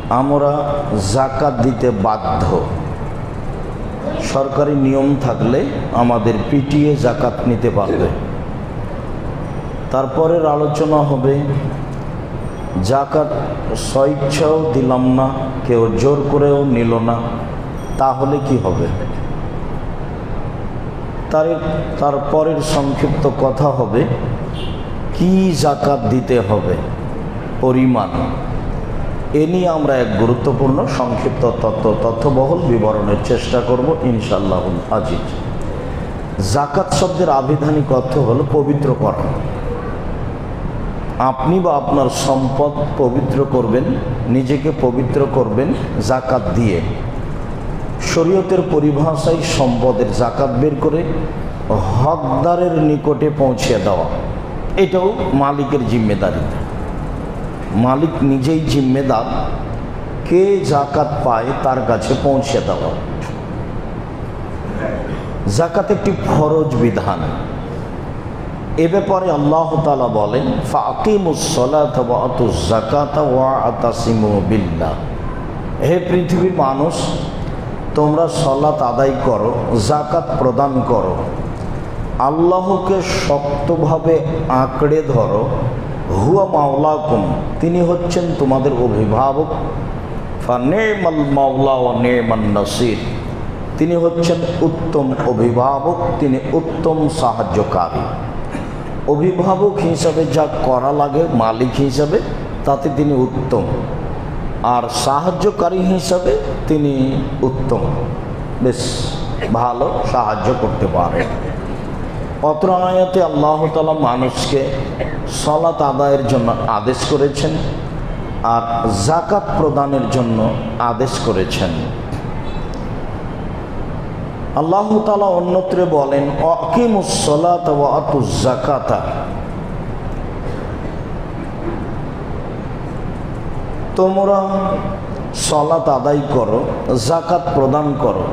আমরা জাকাত দিতে বাধ্য। সরকারি নিয়ম থাকলে আমাদের পিটিয়ে জাকাত নিতে পারবে। তারপরের আলোচনা হবে জাকাত স্বইচ্ছাও দিলাম না, কেউ জোর করেও নিল না, তাহলে কি হবে। তারপরের সংক্ষিপ্ত কথা হবে কি জাকাত দিতে হবে, পরিমাণ। এ নিয়ে আমরা এক গুরুত্বপূর্ণ সংক্ষিপ্ত তথ্যবহুল বিবরণের চেষ্টা করব ইনশাআল্লাহুল আজিজ। জাকাত শব্দের আবিধানিক অর্থ হলো পবিত্র করা। আপনি বা আপনার সম্পদ পবিত্র করবেন, নিজেকে পবিত্র করবেন জাকাত দিয়ে। শরীয়তের পরিভাষায় সম্পদের জাকাত বের করে হকদারের নিকটে পৌঁছে দেওয়া, এটাও মালিকের জিম্মেদারিতে। মালিক নিজেই জিম্মেদার, কে জাকাত পায় তার কাছে পৌঁছে দেওয়া। জাকাত একটি ফরজ বিধান। এ ব্যাপারে আল্লাহ তাআলা বলেন ফাকিমুস সালাতা ওয়া আতুজ যাকাতা ওয়া আতাসিমু বিল্লাহ। হে পৃথিবীর মানুষ, তোমরা সালাত আদায় করো, জাকাত প্রদান করো, আল্লাহকে শক্তভাবে আঁকড়ে ধরো। হুয়া মাওলাকুম, তিনি হচ্ছেন তোমাদের অভিভাবক। ফানিমাল মাওলা ওয়া নিমান নাসির, তিনি হচ্ছেন উত্তম অভিভাবক, তিনি উত্তম সাহায্যকারী। অভিভাবক হিসাবে যা করা লাগে মালিক হিসাবে তাতে তিনি উত্তম, আর সাহায্যকারী হিসাবে তিনি উত্তম, বেশ ভালো সাহায্য করতে পারে। অত্র আয়াতে আল্লাহ তাআলা মানুষকে সালাত আদায়ের জন্য আদেশ করেছেন আর জাকাত প্রদানের জন্য আদেশ করেছেন। আল্লাহ তাআলা অন্যত্রে বলেন আকিমুস সালাতা ওয়া আতুজ যাকাতা, তোমরা সালাত আদায় করো, জাকাত প্রদান করো।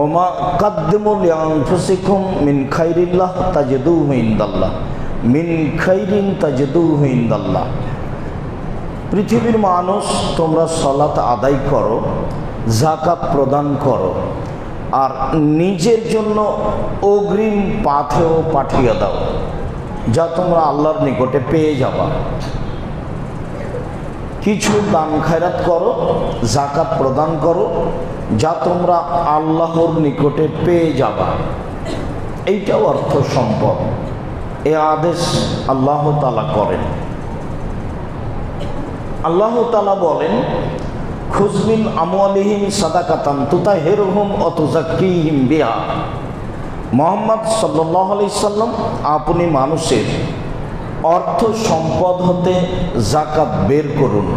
ওমা কাদ্দিমু লিআনফুসিকুম মিন খাইরিল্লাহ তাজিদুহু ইনদাল্লাহ, মিন খাইরিন তাজিদুহু ইনদাল্লাহ। পৃথিবীর মানুষ, তোমরা সালাত আদায় করো, জাকাত প্রদান করো, আর নিজের জন্য অগ্রিম পাথেও পাঠিয়ে দাও, যা তোমরা আল্লাহর নিকটে পেয়ে যাবা। কিছু দান খায়রাত করো, জাকাত প্রদান করো, যা তোমরা আল্লাহর নিকটে পেয়ে যাবা। এইটাও অর্থ সম্পদ। এ আদেশ আল্লাহ তাআলা করেন। আল্লাহ তাআলা বলেন খুয মিন আমওয়ালিহিম সাদাকাতান তুতাহিরুহুম ওয়া তুযাক্কিহিম বিহা। মুহাম্মদ সাল্লাল্লাহু আলাইহি সাল্লাম, আপনি মানুষের অর্থ সম্পদ হতে জাকাত বের করুন,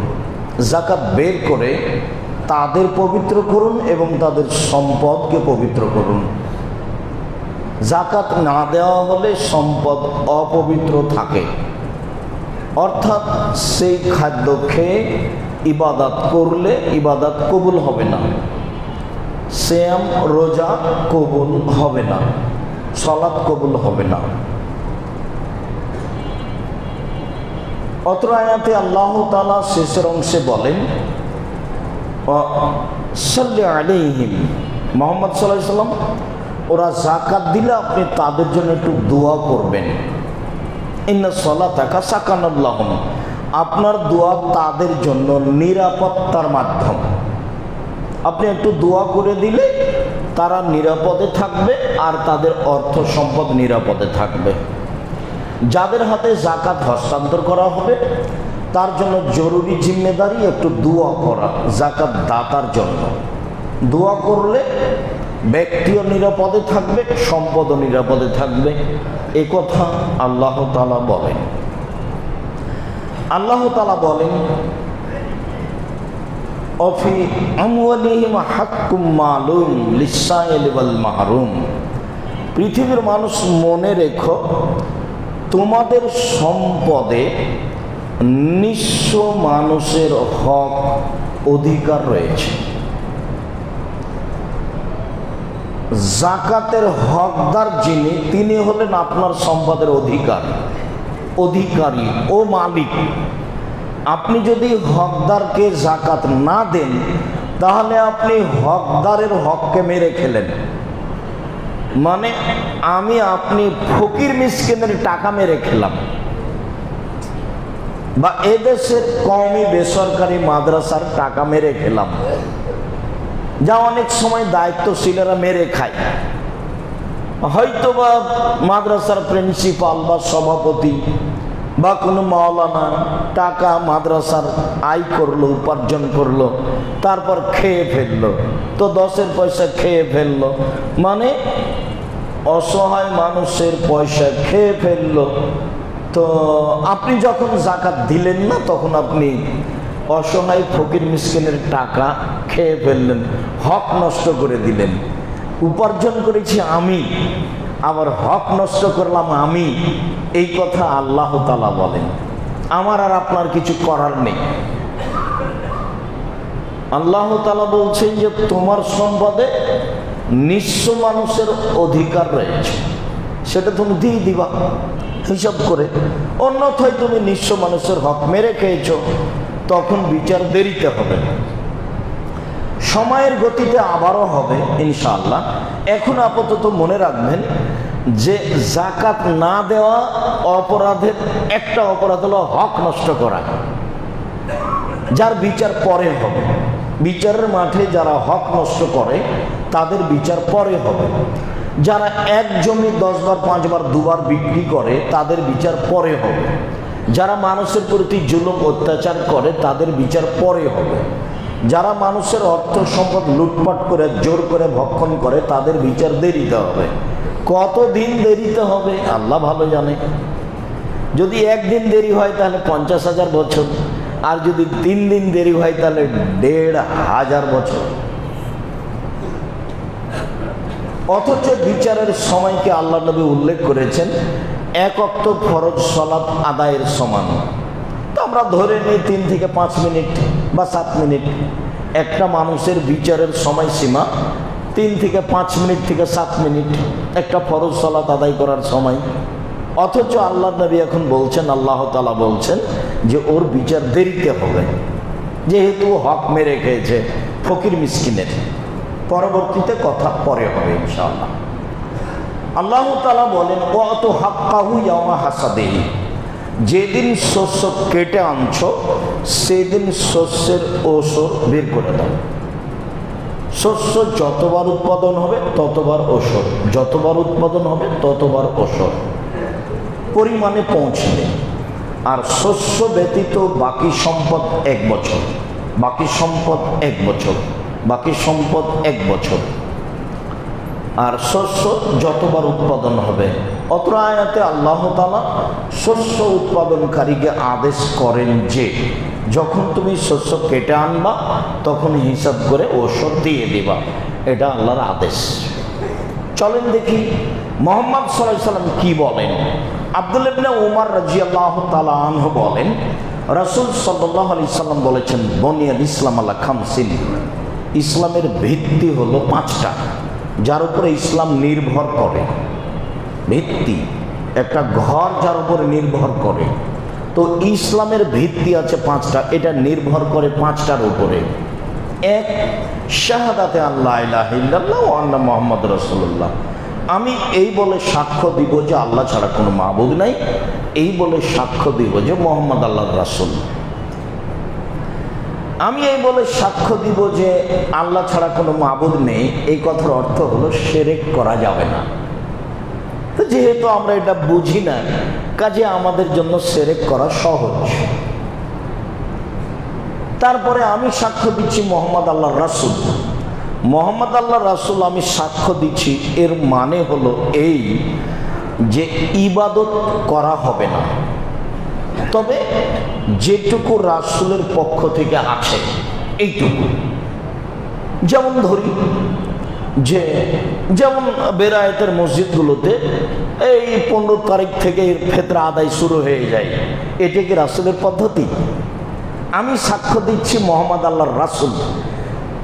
জাকাত বের করে তাদের পবিত্র করুন এবং তাদের সম্পদকে পবিত্র করুন। জাকাত না দেওয়া হলে সম্পদ অপবিত্র থাকে, অর্থাৎ সেই খাদ্য খেয়ে ইবাদত করলে ইবাদত কবুল হবে না, সিয়াম রোজা কবুল হবে না, সালাত কবুল হবে না। অত্র আয়াতে আল্লাহ তাআলা শেষের অংশে বলেন সাল্লি আলাইহিম, মুহাম্মদ সাল্লাল্লাহু আলাইহি সাল্লাম, ওরা জাকাত দিলে আপনি তাদের জন্য একটু দোয়া করবেন। ইন্না সালাতাকা সাকানুল লাহুম, আপনার দোয়া তাদের জন্য নিরাপত্তার মাধ্যম। আপনি একটু দোয়া করে দিলে তারা নিরাপদে থাকবে আর তাদের অর্থ সম্পদ নিরাপদে থাকবে। যাদের হাতে জাকাত হস্তান্তর করা হবে তার জন্য জরুরি জিম্মেদারি একটু দোয়া করা, জাকাত দাতার জন্য। দোয়া করলে ব্যক্তিও নিরাপদে থাকবে, সম্পদও নিরাপদে থাকবে। এ কথা আল্লাহ তাআলা বলেন। আল্লাহ তাআলা বলেন অফি আমওয়ালিহিম হাক্কুম মালুম লিসাইলি ওয়াল মাহরুম। পৃথিবীর মানুষ, মনে রেখো তোমাদের সম্পদে নিঃস্ব মানুষের হক অধিকার রয়েছে। জাকাতের হকদার যিনি, তিনি হলেন আপনার সম্পদের অধিকারী ও মালিক। আপনি যদি হকদারকে জাকাত না দেন তাহলে আপনি হকদারের হককে মেরে খেলেন। মানে আপনি ফকির মিসকিনের টাকা মেরে খেলাম। বা এদেশের কওমি বেসরকারি মাদ্রাসার টাকা মেরে খেলাম, যা অনেক সময় দায়িত্বশীলেরা মেরে খায়। হয়তো বা মাদ্রাসার প্রিন্সিপাল বা সভাপতি বা কোনো মাওলানা টাকা মাদ্রাসার আয় করলো, উপার্জন করলো, তারপর খেয়ে ফেললো, তো 10-এর পয়সা খেয়ে ফেললো, মানে অসহায় মানুষের পয়সা খেয়ে ফেললো। তো আপনি যখন জাকাত দিলেন না, তখন আপনি অসহায় ফকির মিসকিনের টাকা খেয়ে ফেললেন, হক নষ্ট করে দিলেন। উপার্জন করেছি আমি, আবার হক নষ্ট করলাম আমি, এই কথা আল্লাহ তাআলা বলেন। আমার আর আপনার কিছু করার নেই। আল্লাহ তাআলা বলছেন যে তোমার সম্পদে নিঃস্ব মানুষের অধিকার রয়েছে, সেটা তুমি দিয়ে দিবা হিসাব করে। অন্যথায় তুমি নিঃস্ব মানুষের হক মেরে খেয়েছ, তখন বিচার দেরিতে হবে, সময়ের গতিতে আবারও হবে ইনশাআল্লাহ। এখন আপাতত মনে রাখবেন যে জাকাত না দেওয়া অপরাধের একটা অপরাধ হলো হক নষ্ট করা, যার বিচার পরে হবে। বিচারের মাঠে যারা হক নষ্ট করে তাদের বিচার পরে হবে। যারা এক জমি 10 বার 5 বার 2 বার বিক্রি করে তাদের বিচার পরে হবে। যারা মানুষের প্রতি জুলুম অত্যাচার করে তাদের বিচার পরে হবে। যারা মানুষের অর্থ সম্পদ লুটপাট করে জোর করে ভক্ষণ করে তাদের বিচার দেরিতে হবে। কতদিন দেরিতে হবে আল্লাহ ভালো জানে। যদি একদিন দেরি হয় তাহলে 50,000 বছর, আর যদি 3 দিন দেরি হয় তাহলে 1,500 বছর। অথচ বিচারের সময়কে আল্লাহ নবী উল্লেখ করেছেন 1 ওয়াক্ত ফরজ সালাত আদায়ের সমান। তো আমরা ধরে নিই 3 থেকে 5 মিনিট বা 7 মিনিট। একটা মানুষের বিচারের সময়সীমা 3 থেকে 5 মিনিট থেকে 7 মিনিট, একটা ফরজ সালাত আদায় করার সময়। অথচ আল্লাহ নবী এখন বলছেন, আল্লাহ তাআলা বলছেন যে ওর বিচার দেরিতে হবে, যেহেতু হক মেরে খেয়েছে ফকির মিসকিনের। পরবর্তীতে কথা পরে হবে ইনশাআল্লাহ। আল্লাহ তাআলা বলেন ওয়াত হাক্কাহু ইয়াওমা হাসাদিহি, যেদিন শস্য কেটে আনছো সেদিন শস্যের ওসর বের করে দাও। শস্য যতবার উৎপাদন হবে ততবার ওসর, যতবার উৎপাদন হবে ততবার ওসর পরিমাণে পৌঁছবে। আর শস্য ব্যতীত বাকি সম্পদ 1 বছর, বাকি সম্পদ 1 বছর, বাকি সম্পদ 1 বছর। আর শস্য যতবার উৎপাদন হবে। অত্র আয়াতে আল্লাহ তাআলা শস্য উৎপাদনকারীকে আদেশ করেন যে যখন তুমি শস্য কেটে আনবা তখন হিসাব করে ওষুধ দিয়ে দিবা, এটা আল্লাহর আদেশ। চলেন দেখি মুহাম্মদ সাল্লাল্লাহু আলাইহি ওয়াসাল্লাম কি বলেন। আব্দুল্লাহ ইবনে উমর রাদিয়াল্লাহু তাআলা আনহু বলেন, রাসূল সাল্লাল্লাহু আলাইহি ওয়াসাল্লাম বলেছেন, বনিয়াল ইসলাম আলা খামসিন, ইসলামের ভিত্তি হলো 5টা, যার উপরে ইসলাম নির্ভর করে। ভিত্তি একটা ঘর যার উপরে নির্ভর করে, তো ইসলামের ভিত্তি আছে 5টা, এটা নির্ভর করে 5টার উপরে। 1, শাহাদাতে আল্লাহ ইলাহা ইল্লাল্লাহ ওয়া আন্না মুহাম্মাদুর রাসূলুল্লাহ, আমি এই বলে সাক্ষ্য দিব যে আল্লাহ ছাড়া কোনো মাবুদ নাই, এই বলে সাক্ষ্য দিব যে মুহাম্মদ আল্লাহর রাসূল। আমি এই বলে সাক্ষ্য দিব যে আল্লাহ ছাড়া কোনো মাবুদ নেই, এই কথার অর্থ হলো শিরক করা যাবে না। তো যেহেতু আমরা এটা বুঝি না, কাজে আমাদের জন্য শিরক করা সহজ। তারপরে আমি সাক্ষ্য দিচ্ছি মুহাম্মদ আল্লাহর রাসূল। মুহাম্মদ আল্লাহর রাসূল আমি সাক্ষ্য দিচ্ছি, এর মানে হলো এই যে ইবাদত করা হবে না, তবে যেটুকু রাসূলের পক্ষ থেকে আছে এইটুকু। যেমন ধরি যে যেমন বেরায়েতের মসজিদগুলোতে এই 15 তারিখ থেকে ফিতরা আদায় শুরু হয়ে যায়, এটা কি রাসূলের পদ্ধতি? আমি সাক্ষ্য দিচ্ছি মুহাম্মদ আল্লাহর রাসূল।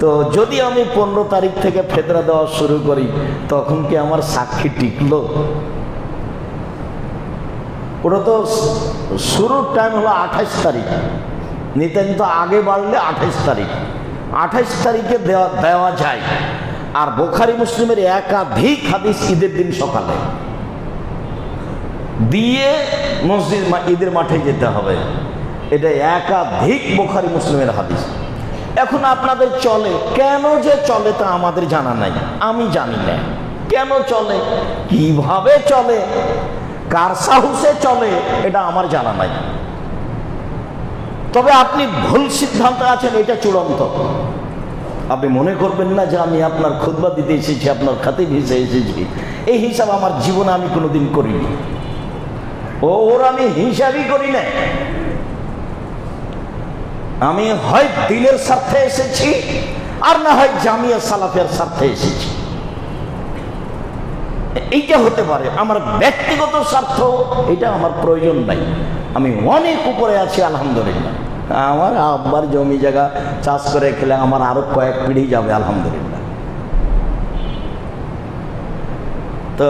তো যদি আমি 15 তারিখ থেকে ফিতরা দেওয়া শুরু করি তখন কি আমার সাক্ষী টিকলো? ওটা তো শুরুর টাইম হলো 28 তারিখ, নিতান্ত আগে বাড়লে 28 তারিখ, 28 তারিখে দেওয়া যায়। আর বুখারী মুসলিমের একাধিক হাদিস ঈদের দিন সকালে দিয়ে মসজিদ ঈদের মাঠে যেতে হবে, এটা একাধিক বুখারী মুসলিমের হাদিস। এখন আপনাদের চলে, কেন যে চলে তা আমাদের জানা নাই, আমি জানি না কেন চলে, কিভাবে চলে, কার সাহসে চলে, এটা আমার জানা নাই। তবে আপনি ভুল সিদ্ধান্তে আছেন, এটা চূড়ান্ত। আপনি মনে করবেন না যে আমি আপনার খুতবা দিতে এসেছি, আপনার খাতিব হিসেবে এসেছি, এই হিসাব আমার জীবনে আমি কোনোদিন করিনি। ওর আমি হিসাবই করি না। আমি হয় দিনের স্বার্থে এসেছি, আর না হয় জামিয়া সালাফের স্বার্থে এসেছি। এইটা হতে পারে। আমার ব্যক্তিগত স্বার্থ, এটা আমার প্রয়োজন নাই। আমি অনেক উপরে আছি আলহামদুলিল্লাহ। আমার আব্বার জমি জায়গা চাষ করে খেলে আমার আরো কয়েক পিঢ়ি যাবে আলহামদুলিল্লাহ। তো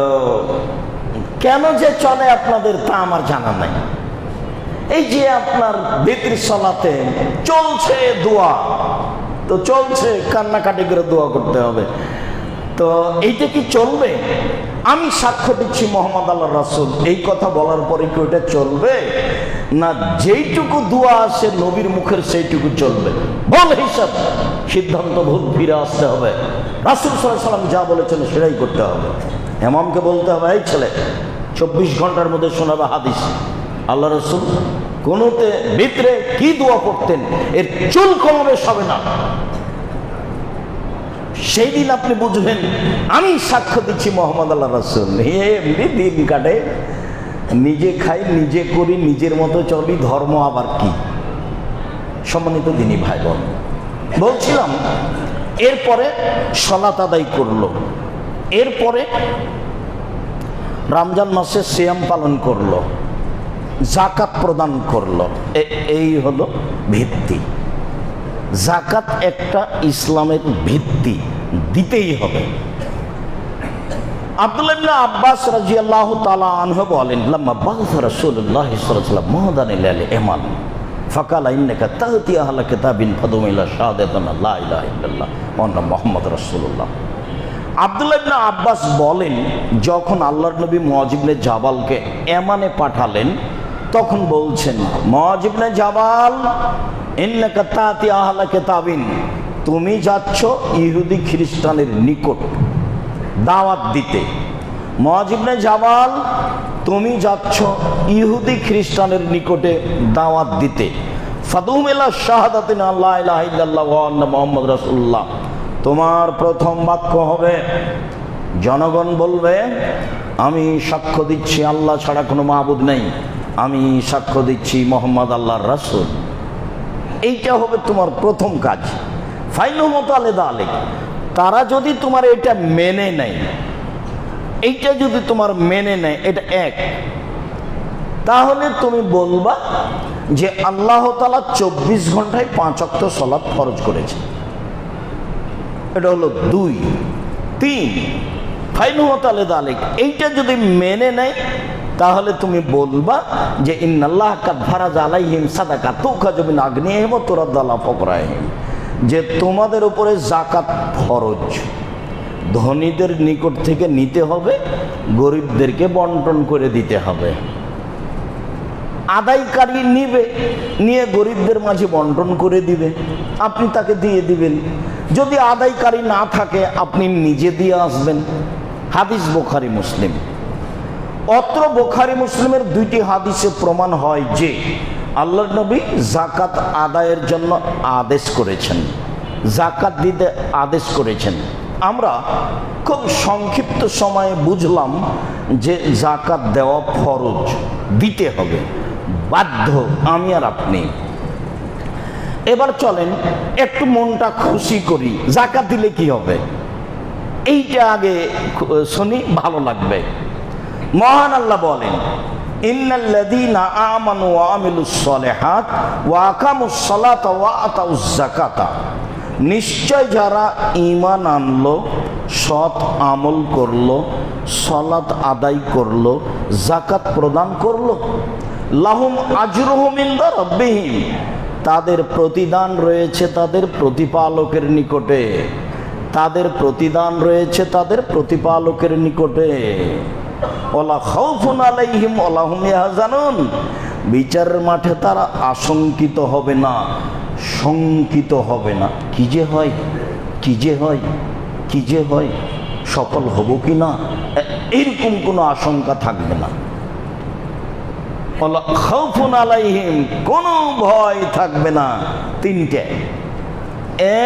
কেন যে চলে আপনাদের তা আমার জানা নাই। এই যে আপনার বিক্রি সলাতে চলছে দোয়া, তো চলছে, কান্নাকাটি করে দোয়া করতে হবে, তো এইটা কি চলবে? আমি সাক্ষ্য দিচ্ছি মোহাম্মদ আল্লাহ রাসূল, এই কথা বলার পরে কি ওটা চলবে? না, যেইটুকু দোয়া আসে নবীর মুখের সেইটুকু চলবে। ভুল হিসাব, সিদ্ধান্ত ভুল, ফিরে আসতে হবে। রাসূল সাল্লাল্লাহু আলাইহি ওয়াসাল্লাম যা বলেছেন সেটাই করতে হবে। ইমামকে বলতে হবে, এই ছেলে 24 ঘন্টার মধ্যে শোনাবে হাদিস। আল্লাহ রাসূল কোনোতে ভিতরে কি দোয়া করতেন এর চুল কমাবেশ হবে না। সেই দিন আপনি বুঝবেন আমি সাক্ষ্য দিচ্ছি মোহাম্মদ আল্লাহ রাসূল। এমনি দিন কাটে, নিজে খাই, নিজে করি, নিজের মতো চলি, ধর্ম আবার কি? সম্মানিত দিনী ভাই বোন, বলছিলাম এরপরে সালাত আদায় করলো, এরপরে রমজান মাসে সিয়াম পালন করলো, যাকাত প্রদান করলো। এই হলো ভিত্তি। যাকাত একটা ইসলামের ভিত্তি, দিতেই হবে। আব্দুল্লাহ ইবনে আব্বাস রাদিয়াল্লাহু তাআলা আনহু বলেন, লাম্মা বা'আথা রাসূলুল্লাহ সাল্লাল্লাহু আলাইহি ওয়াসাল্লাম মুহাদান লিল ইমান ফাকালা ইন্নাকা তা'তি আহলা কিতাবিন ফাদুম ইলা শাহাদাতিন লা ইলাহা ইল্লাল্লাহ ওয়া আন্না মুহাম্মাদুর রাসূলুল্লাহ। আব্দুল্লাহ ইবনে আব্বাস বলেন, যখন আল্লাহর নবী মুআয ইবনে জাবালকে ইয়ামানে পাঠালেন, তখন বলছেন, মুআয ইবনে জাবাল, ইন্নাকা তা'তি আহলা কিতাবিন, তুমি যাচ্ছ ইহুদি খ্রিস্টানের নিকট দাওয়াত দিতে। মুআয ইবনে জাবাল, তুমি যাচ্ছ ইহুদি খ্রিস্টানের নিকটে দাওয়াত দিতে। ফাদুম ইলা শাহাদাতিন লা ইলাহা ইল্লাল্লাহ ওয়া আন্না মুহাম্মাদুর রাসূলুল্লাহ, তোমার প্রথম বাক্য হবে, জনগণ বলবে আমি সাক্ষ্য দিচ্ছি আল্লাহ ছাড়া কোনো মাবুদ নেই, আমি সাক্ষ্য দিচ্ছি মোহাম্মদ আল্লাহর রাসূল। এইটা হবে তোমার প্রথম কাজ। ফাইনু মুতালিদা আলাইক, তারা যদি তোমার এটা মেনে নেয়, এইটা যদি তোমার মেনে নেয়, এটা এক, তাহলে তুমি বলবা যে আল্লাহ তাআলা 24 ঘন্টায় 5 ওয়াক্ত সালাত ফরজ করেছে। এটা হলো 2। 3, ফাইনু মুতালিদা আলাইক, এইটা যদি মেনে নেয়, তাহলে তুমি বলবা যে ইন্নাল্লাহ কাদ ফারাজা আলাইহিম সাদাকা তুখাযু মিন আগনিহিম ওয়া তুরাদ্দু আলা ফুকরাহিম, যে তোমাদের উপরে যাকাত ফরজ, ধনীদের নিকট থেকে নিতে হবে, গরিবদেরকে বন্টন করে দিতে হবে। আদায়কারী নিবে, নিয়ে গরিবদের মাঝে বন্টন করে দিবে, আপনি তাকে দিয়ে দিবেন। যদি আদায়কারী না থাকে, আপনি নিজে দিয়ে আসবেন। হাদিস বুখারী মুসলিম। অত্র বুখারী মুসলিমের 2টি হাদিসে প্রমাণ হয় যে আল্লাহর নবী যাকাত আদায়ের জন্য আদেশ করেছেন, যাকাত দিতে আদেশ করেছেন। আমরা খুব সংক্ষিপ্ত সময়ে বুঝলাম যে যাকাত দেওয়া ফরজ, দিতে হবে, বাধ্য আমি আর আপনি। এবার চলেন একটু মনটা খুশি করি, যাকাত দিলে কি হবে এইটা আগে শুনি, ভালো লাগবে। মহান আল্লাহ বলেন, ইন্নাল্লাযীনা আমানু ওয়া আমিলুস সালিহাত ওয়া আকামুস সালাতা ওয়া আতাউজ যাকাতা, নিশ্চয় যারা ঈমান আনলো, সৎ আমল করলো, সালাত আদায় করলো, যাকাত প্রদান করলো, লাহুম আজরুহুম ইনদা রাব্বিহিম, তাদের প্রতিদান রয়েছে তাদের প্রতিপালকের নিকটে, তাদের প্রতিদান রয়েছে তাদের প্রতিপালকের নিকটে। ওয়ালা খাউফুন আলাইহিম ওয়ালা হুম ইয়াহজানুন, বিচারের মাঠে তারা আশঙ্কিত হবে না, শঙ্কিত হবে না। কি যে হয়, কি যে হয়, কি যে হয়, সফল হব কি না, এরকম কোনো আশঙ্কা থাকবে না। ওয়ালা খাউফুন আলাইহিম, কোনো ভয় থাকবে না। তিনটে,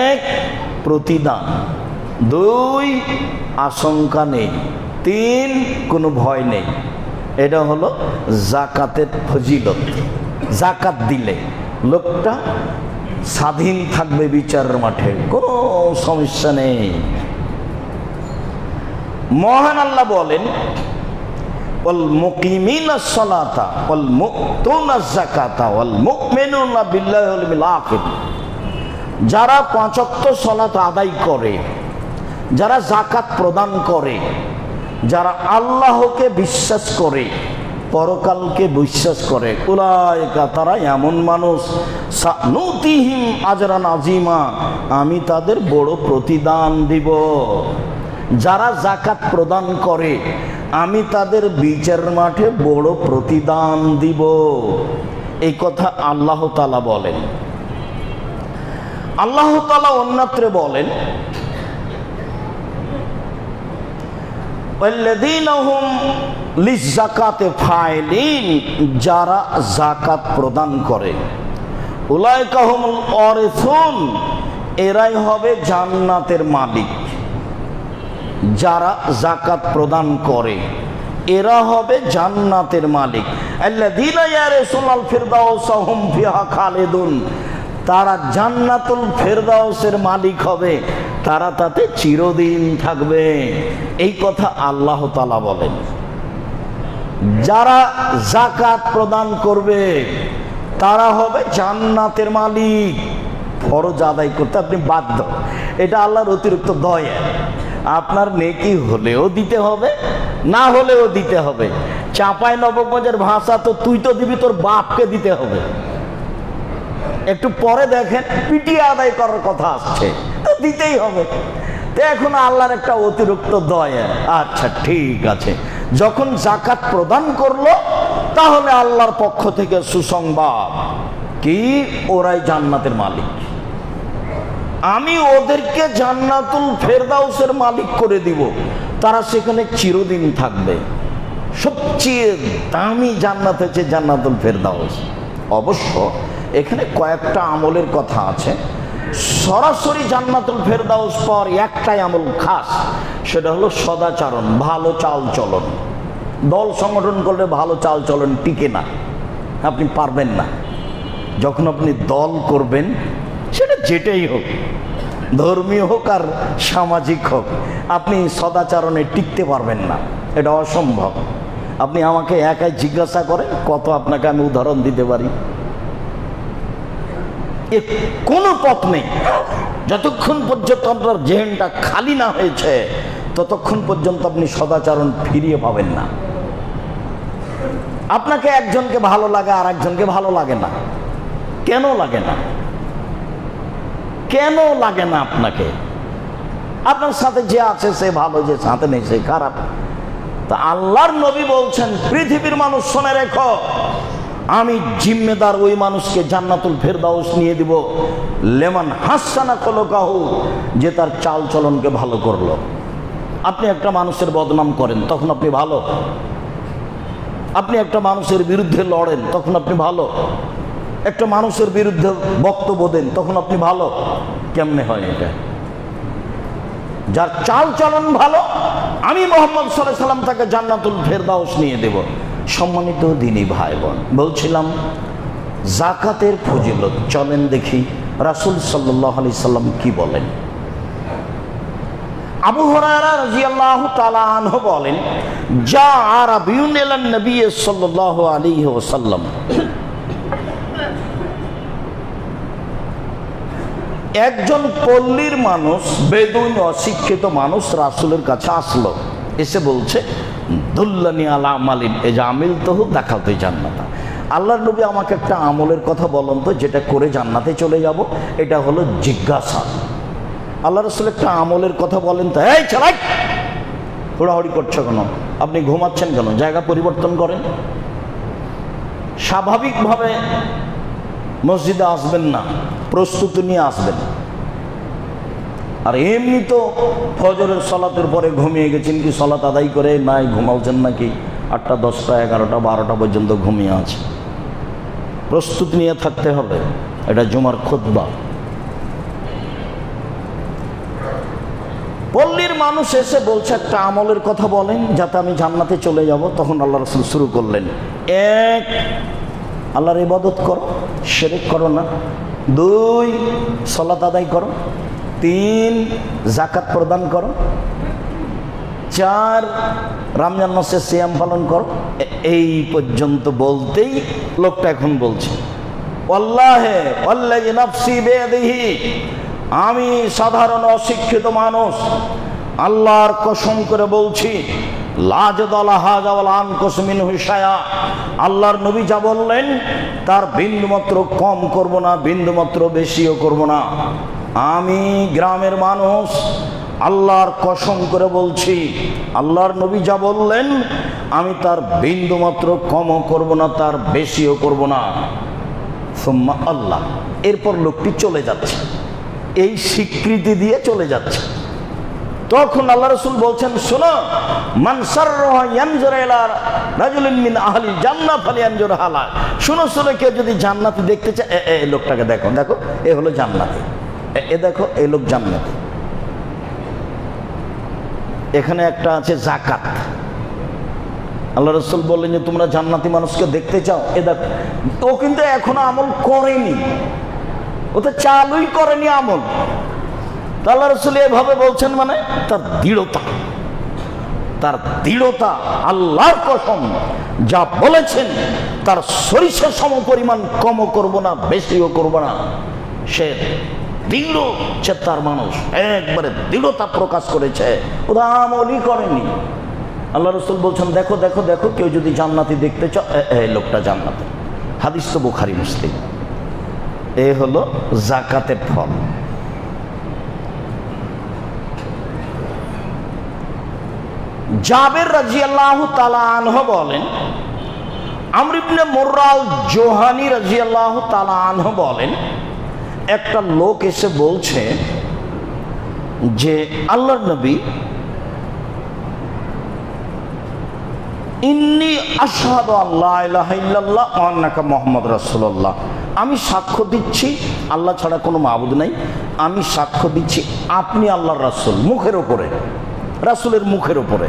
এক প্রতিদান, দুই আশঙ্কা নেই, তিন কোনো ভয় নেই। এটা হলো জাকাতের ফজিলত। জাকাত দিলে লোকটা স্বাধীন থাকবে বিচারের মাঠে, কোনো সমস্যা নেই। মহান আল্লাহ বলেন ওয়াল মুকিমিনাস সালাতা ওয়াল মুতুনাজ যাকাতা ওয়াল মুমিনুনা বিল্লাহি ওয়াল ইয়াউমিল আখির, যারা পাঁচ ওয়াক্ত সালাত আদায় করে, যারা জাকাত প্রদান করে, যারা আল্লাহকে বিশ্বাস করে, পরকালকে বিশ্বাস করে, উলাইকা তারা এমন মানুষ, সানুতিহিম আজরান আযীমা, আমি তাদের বড় প্রতিদান দিব। যারা জাকাত প্রদান করে আমি তাদের বিচারের মাঠে বড় প্রতিদান দিব। এই কথা আল্লাহ তাআলা বলেন। আল্লাহ তাআলা অন্যত্রে বলেন ওয়াল্লাযীনা হুম লিয-যাকাতি ফাইলিন, যারা যাকাত প্রদান করে, উলাইকা হুমুল ওয়ারিসুন, এরাই হবে জান্নাতের মালিক। যারা যাকাত প্রদান করে এরা হবে জান্নাতের মালিক। আল্লাযীনা ইয়ারিসুনাল ফিরদাউসা হুম ফিহা খালিদুন, তারা জান্নাতুল ফেরদাউসের মালিক হবে, তারা তাতে চিরদিন থাকবে। এই কথা আল্লাহ তাআলা বলেন। যারা যাকাত প্রদান করবে তারা হবে জান্নাতের মালিক। ফরজ আদায় করতে আপনি বাধ্য, এটা আল্লাহর অতিরিক্ত দয়া। আপনার নেকি হলেও দিতে হবে, না হলেও দিতে হবে। চাঁপাই নবগঞ্জের ভাষা তো তুই তো দিবি, তোর বাপকে দিতে হবে। একটু পরে দেখেন পিটিয়ে আদায় করার কথা আসছে, তো দিতেই হবে। তো এখন আল্লাহর একটা অতিরিক্ত দয়া। আচ্ছা ঠিক আছে, যখন যাকাত প্রদান করলো তাহলে আল্লাহর পক্ষ থেকে সুসংবাদ কি, ওরাই জান্নাতের মালিক। আমি ওদেরকে জান্নাতুল ফেরদাউসের মালিক করে দিব, তারা সেখানে চিরদিন থাকবে। সবচেয়ে দামি জান্নাত হচ্ছে জান্নাতুল ফেরদাউস। অবশ্য এখানে কয়েকটা আমলের কথা আছে। সরাসরি জান্নাতুল ফেরদাউস পর একটাই আমল খাস, সেটা হলো সদাচরণ, ভালো চাল চলন। দল সংগঠন করলে ভালো চাল চলন টিকে না, আপনি পারবেন না। যখন আপনি দল করবেন, সেটা যেটাই হোক, ধর্মীয় হোক আর সামাজিক হোক, আপনি সদাচরণে টিকতে পারবেন না, এটা অসম্ভব। আপনি আমাকে একাই জিজ্ঞাসা করেন, কত আপনাকে আমি উদাহরণ দিতে পারি। এর কোনো পথ নেই। যতক্ষণ পর্যন্ত আপনার জেহেনটা খালি না হয়েছে, ততক্ষণ পর্যন্ত আপনি সদাচরণ ফিরিয়ে পাবেন না। আপনাকে একজনকে ভালো লাগে আর একজনকে ভালো লাগে না। কেন লাগে না? কেন লাগে না আপনাকে? আপনার সাথে যে আছে সে ভালো, যে সাথে নেই সে খারাপ। তা আল্লাহর নবী বলছেন, পৃথিবীর মানুষ শুনে রেখো, আমি জিম্মেদার ওই মানুষকে জান্নাতুল ফেরদাউস নিয়ে দিব, লেমান হাসানা খলকাহু, যে তার চাল চলনকে ভালো করলো। আপনি একটা মানুষের বদনাম করেন, তখন আপনি ভালো। আপনি একটা মানুষের বিরুদ্ধে লড়েন, তখন আপনি ভালো। একটা মানুষের বিরুদ্ধে বক্তব্য দেন, তখন আপনি ভালো। কেমনে হয় এটা? যার চাল চলন ভালো, আমি মুহাম্মদ সাল্লাল্লাহু আলাইহি সাল্লাম তাকে জান্নাতুল ফেরদাউস নিয়ে দেব। সম্মানিত দিনী ভাই বোন, বলছিলাম যাকাতের ফজিলত। চলেন দেখি রাসূল সাল্লাল্লাহু আলাইহি সাল্লাম কি বলেন। আবু হুরায়রা রাদিয়াল্লাহু তাআলা আনহু বলেন, যা আরাবিয়ুন ইলান নবী সাল্লাল্লাহু আলাইহি ওয়াসাল্লাম, একজন পল্লীর মানুষ, বেদুইন অশিক্ষিত মানুষ রাসূলের কাছে আসলো, এসে বলছে, দুল্লানি আলা আমালিন ইজা আমিলতুহু দাখালতু জান্নাতা, আল্লাহর নবী আমাকে একটা আমলের কথা বলুন তো, যেটা করে জান্নাতে চলে যাব। এটা হলো জিজ্ঞাসা। আল্লাহ রাসূল একটা আমলের কথা বলেন তো। এই চালাই, হুড়াহুড়ি করছো কেন? আপনি ঘুমাচ্ছেন কেন? জায়গা পরিবর্তন করেন। স্বাভাবিকভাবে মসজিদে আসবেন না, প্রস্তুতি নিয়ে আসবেন। আর এমনি তো ফজরের সালাতের পরে ঘুমিয়ে গেছেন, কি সালাত আদায় করে নাই ঘুমাচ্ছেন নাকি? 8টা 10টা 11টা 12টা পর্যন্ত ঘুমিয়ে আছে। প্রস্তুতি নিয়ে থাকতে হবে। এটা জুমার খুতবা। পল্লীর মানুষ এসে বলছে একটা আমলের কথা বলেন যাতে আমি জান্নাতে চলে যাব। তখন আল্লাহ রাসূল শুরু করলেন, 1 আল্লাহর ইবাদত করো, শিরক করো না। 2 সালাত আদায় করো। 3 যাকাত প্রদান করো। 4 রমজান মাসে সিয়াম পালন করো। এই পর্যন্ত বলতেই লোকটা এখন বলছে, ওয়াল্লাহি ওয়াল্লাযী নাফসি বিয়াদিহি, আমি সাধারণ অশিক্ষিত মানুষ, আল্লাহর কসম করে বলছি, আল্লাহর নবী যা বললেন তার বিন্দুমাত্র কম করব না, বিন্দুমাত্র বেশিও করব না। আমি গ্রামের মানুষ, আল্লাহর কসম করে বলছি, আল্লাহর নবী যা বললেন আমি তার বিন্দুমাত্র কমও করব না, তার বেশিও করব না। সুম্মা আল্লাহ। এরপর লোকটি চলে যাচ্ছে, এই স্বীকৃতি দিয়ে চলে যাচ্ছে। তখন আল্লাহ রাসূল বলছেন, শোনো, মান সাররাহু ইয়ানজুরা ইলা রাজুলিন মিন আহলিল জান্নাহ ফালিয়ানজুর হালা। শোনো শোনো, কেউ যদি জান্নাতি দেখতে চায়, এই লোকটাকে দেখো, দেখো এ হলো জান্নাতি, এ দেখো এই লোক জান্নাতি। এখানে একটা আছে যাকাত। আল্লাহ রাসূল বললেন যে তোমরা জান্নাতি মানুষকে দেখতে চাও, এ দেখো। ও কিন্তু এখনো আমল করেনি, ও তো চালুই করেনি আমল। আল্লাহ রাসূল এভাবে বলছেন মানে তার দৃঢ়তা, তার দৃঢ়তা। আল্লাহর কসম যা বলেছেন তার সরিষা সম পরিমাণ কমও করব না, বেশিও করব না। সে দৃঢ় চেতার মানুষ, একবারে দৃঢ়তা প্রকাশ করেছে, ওরা আমলই করেনি। আল্লাহ রাসূল বলছেন, দেখো দেখো দেখো, কেউ যদি জান্নাতি দেখতে চাও, এই লোকটা জান্নাতি। হাদিস তো বুখারী মুসলিম। এ হলো যাকাতের ফল। জাবের রাদিয়াল্লাহু তাআলা আনহু বলেন, আমর ইবনে মুররাল জোহানি রাদিয়াল্লাহু তাআলা আনহু বলেন, একটা লোক এসে বলছে যে আল্লাহর নবী, ইন্নী আশহাদু আল্লা ইলাহা ইল্লাল্লাহ ওয়া আন্নাকা মুহাম্মাদুর রাসূলুল্লাহ, আমি সাক্ষ্য দিচ্ছি আল্লাহ ছাড়া কোনো মাবুদ নাই, আমি সাক্ষ্য দিচ্ছি আপনি আল্লাহর রাসূল। মুখের উপরে, রাসূলের মুখের উপরে।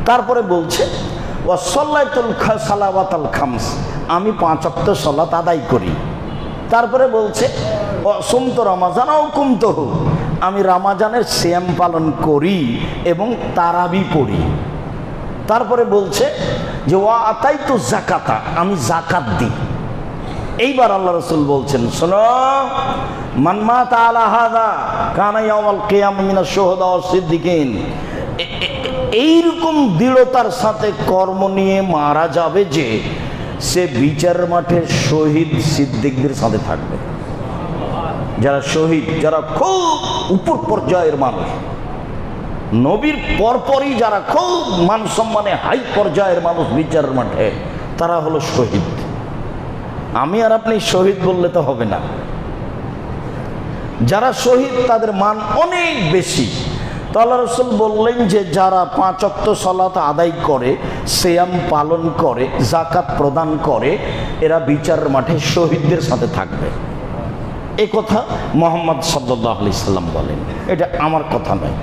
তারপরে বলছে, ওয়া সাল্লাতুল সালাওয়াতাল খামস, আমি 5 ওয়াক্ত সালাত আদায় করি। তারপরে বলছে, ওয়া সুমতু রমাজান ও কুমতুহু, আমি রমাজানের সিয়াম পালন করি এবং তারাবি পড়ি। তারপরে বলছে যে ওয়া আতাইতু যাকাতা, আমি যাকাত দিই। এইবার আল্লাহ রাসূল বলছেন, শোনো, মান মাতা আলা হাযা কানা ইয়াউমাল কিয়ামা মিনাশ শুহাদা ওয়াস সিদ্দিকিন। এইরকম দৃঢ়তার সাথে কর্ম নিয়ে মারা যাবে যে সে বিচারের মাঠে শহীদ সিদ্দিকদের সাথে থাকবে। যারা শহীদ, যারা খুব উপর পর্যায়ের মানুষ, নবীর পরপরই যারা খুব মান সম্মানে হাই পর্যায়ের মানুষ বিচারের মাঠে, তারা হলো শহীদ। আমি আর আপনি শহীদ বললে তো হবে না। যারা শহীদ তাদের মান অনেক বেশি। তো আল্লাহ রাসূল বললেন যে যারা 5 ওয়াক্ত সালাত আদায় করে, সিয়াম পালন করে, যাকাত প্রদান করে, এরা বিচারের মাঠে শহীদদের সাথে থাকবে। এই কথা মুহাম্মদ সাল্লাল্লাহু আলাইহি সাল্লাম বলেন, এটা আমার কথা নয়।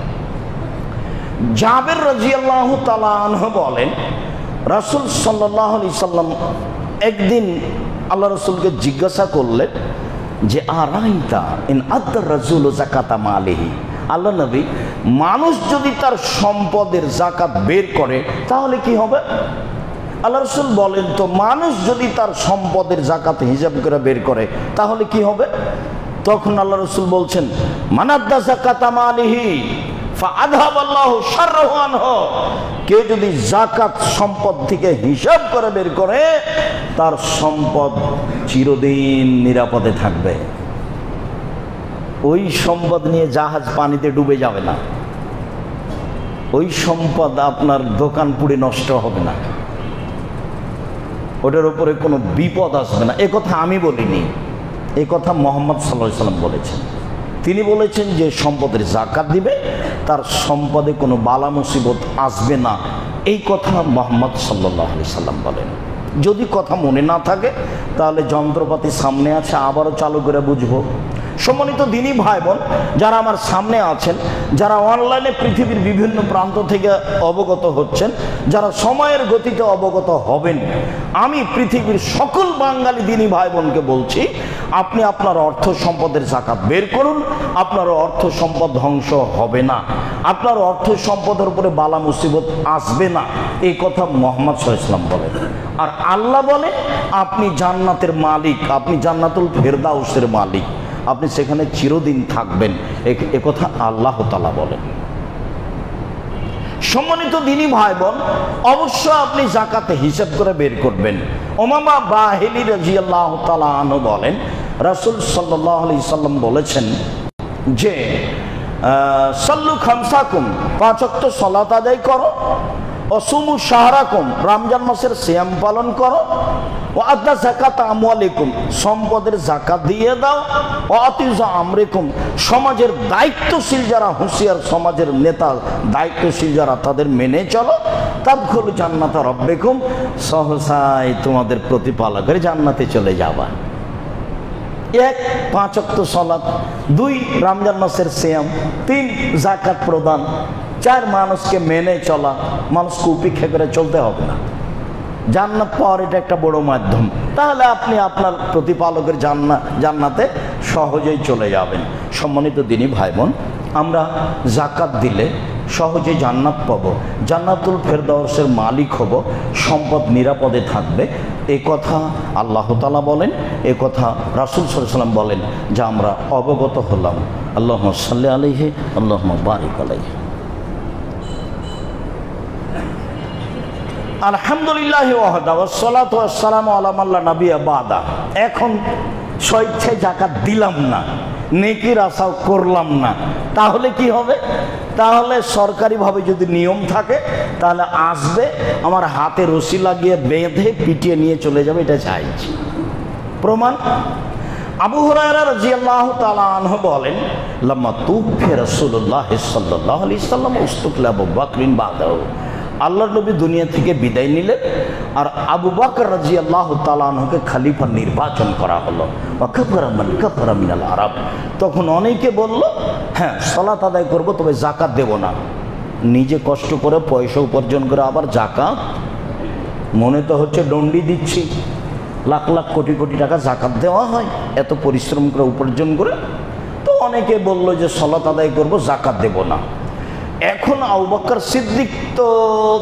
জাবের রাদিয়াল্লাহু তাআলা আনহু বলেন, রাসূল সাল্লাল্লাহু আলাইহি সাল্লাম একদিন আল্লাহ রাসূলকে জিজ্ঞাসা করলেন যে আরাইতা ইন আদ্দার রাজুলু যাকাতা মালিহি, আল্লাহ নবী, মানুষ যদি তার সম্পদের যাকাত বের করে তাহলে কি হবে? আল্লাহ রাসূল বলেন, তো মানুষ যদি তার সম্পদের যাকাত হিসাব করে বের করে তাহলে কি হবে? তখন আল্লাহ রাসূল বলছেন, মানাদ্দা যাকাতা মালিহি ফাআযহাবাল্লাহু শাররাহু আনহু, কেউ যদি যাকাত সম্পদ থেকে হিসাব করে বের করে, তার সম্পদ চিরদিন নিরাপদে থাকবে। ওই সম্পদ নিয়ে জাহাজ পানিতে ডুবে যাবে না, ওই সম্পদ আপনার দোকান পুড়ে নষ্ট হবে না, ওটার উপরে কোনো বিপদ আসবে না। এ কথা আমি বলিনি, এ কথা মুহাম্মদ সাল্লাল্লাহু আলাইহি সাল্লাম বলেছেন। তিনি বলেছেন যে সম্পদের যাকাত দিবে, তার সম্পদে কোনো বালা মুসিবত আসবে না, এই কথা মুহাম্মদ সাল্লাল্লাহু আলাইহি সাল্লাম বলেন। যদি কথা মনে না থাকে তাহলে যন্ত্রপাতি সামনে আছে, আবারও চালু করে বুঝবো। সম্মানিত দিনী ভাই বোন যারা আমার সামনে আছেন, যারা অনলাইনে পৃথিবীর বিভিন্ন প্রান্ত থেকে অবগত হচ্ছেন, যারা সময়ের গতিতে অবগত হবেন, আমি পৃথিবীর সকল বাঙালি দিনী ভাই বোনকে বলছি, আপনি আপনার অর্থ সম্পদের যাকাত বের করুন, আপনার অর্থ সম্পদ ধ্বংস হবে না, আপনার অর্থ সম্পদের উপরে বালা মুসিবত আসবে না, এই কথা মুহাম্মদ সাল্লাল্লাহু আলাইহি ওয়াসাল্লাম বলেন। আর আল্লাহ বলে আপনি জান্নাতের মালিক, আপনি জান্নাতুল ফেরদাউসের মালিক, আপনি সেখানে চিরদিন থাকবেন, এ কথা আল্লাহ তাআলা বলেন। সম্মানিত দিনী ভাই বোন, অবশ্য আপনি যাকাতে হিসাব করে বের করবেন। উমামা বাহিলি রাদিয়াল্লাহু তাআলা আনহু বলেন, রাসূল সাল্লাল্লাহু আলাইহি সাল্লাম বলেছেন যে সাল্লু খামসাকুম, 5 ওয়াক্ত সালাত আদায় করো, অসুমু শাহরাকুম, রমজান মাসের সিয়াম পালন করো, ও আদা যাকাত আমওয়ালিকুম, সম্পদের যাকাত দিয়ে দাও, ও আতিজা আমরিকুম, সমাজের দায়িত্বশীল যারা হুঁশিয়ার, সমাজের নেতা দায়িত্বশীল যারা, তাদের মেনে চলো, তাদখুলু জান্নাতা রাব্বিকুম, সহসাই তোমাদের প্রতিপালকের জান্নাতে চলে যাবা। 1 5 ওয়াক্ত সালাত, 2 রমজান মাসের সিয়াম, 3 যাকাত প্রদান, 4 মানুষকে মেনে চলা, মানুষকে উপেক্ষা করে চলতে হবে না। জান্নাত পাওয়ার এটা একটা বড় মাধ্যম, তাহলে আপনি আপনার প্রতিপালকের জান্নাতে সহজেই চলে যাবেন। সম্মানিত দিনী ভাই বোন, আমরা যাকাত দিলে সহজেই জান্নাত পাবো, জান্নাতুল ফেরদাউসের মালিক হব, সম্পদ নিরাপদে থাকবে, এই কথা আল্লাহ তাআলা বলেন, এ কথা রাসূল সাল্লাল্লাহু আলাইহি ওয়াসাল্লাম বলেন, যা আমরা অবগত হলাম। আল্লাহুম্মা সাল্লি আলাইহি, আল্লাহুম্মা বারিক আলাইহি। আলহামদুলিল্লাহি ওয়াহদা, ওয়াসসালাতু ওয়াসসালামু আলা মান লা নাবিয়্যা বাদা। এখন স্বেচ্ছায় যাকাত দিলাম না, নেকির আশাও করলাম না, তাহলে কি হবে? তাহলে সরকারিভাবে যদি নিয়ম থাকে তাহলে আসবে, আমার হাতে রশি লাগিয়ে বেঁধে পিটিয়ে নিয়ে চলে যাবে, এটা চাইছি। প্রমাণ আবু হুরায়রা রাদিয়াল্লাহু তাআলা আনহু বলেন, লাম্মা তুফি রাসূলুল্লাহ সাল্লাল্লাহু আলাইহি ওয়াসাল্লাম উস্তুকলা আবু বকরিন বাদাহু, আল্লাহর নবী দুনিয়া থেকে বিদায় নিলেন আর আবু বকর রাদিয়াল্লাহু তাআলা আনহুকে খলিফা নির্বাচন করা হলো। ওয়া কাফারা মান কাফারা মিনাল আরব, তখন অনেকে বলল, হ্যাঁ সালাত আদায় করব, তবে যাকাত দেব না। নিজে কষ্ট করে পয়সা উপার্জন করে আবার যাকাত, মনে তো হচ্ছে দণ্ডি দিচ্ছি, লাখ লাখ কোটি কোটি টাকা যাকাত দেওয়া হয় এত পরিশ্রম করে উপার্জন করে। তো অনেকে বলল যে সালাত আদায় করব, যাকাত দেব না। এখন আবু বকর সিদ্দিক তো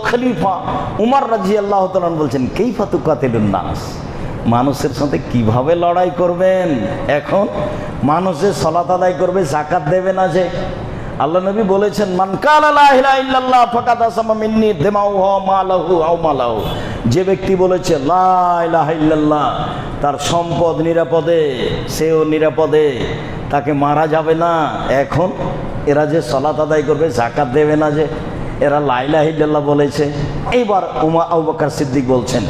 খলিফা, উমর রাদিয়াল্লাহু তাআলা বলছেন, কাইফা তুকাতিলুন নাস, মানুষের সাথে কিভাবে লড়াই করবেন? এখন মানুষের সালাত আদায় করবে, যাকাত দেবে না। যে আল্লাহ নবী বলেছেন, মান কালা লা ইলাহা ইল্লাল্লাহ ফাকাদ আসামা মিন্নি দিমাউহু ওয়া মালাহু আও মালাহু, যে ব্যক্তি বলেছে লা ইলাহা ইল্লাল্লাহ, তার সম্পদ নিরাপদে, সেও নিরাপদে, তাকে মারা যাবে না। এখন এরা যে সালাত আদায় করবে, যাকাত দেবে না, যে এরা লা ইলাহা ইল্লাল্লাহ বলেছে। এইবার আবু বকর সিদ্দিক বলছেন,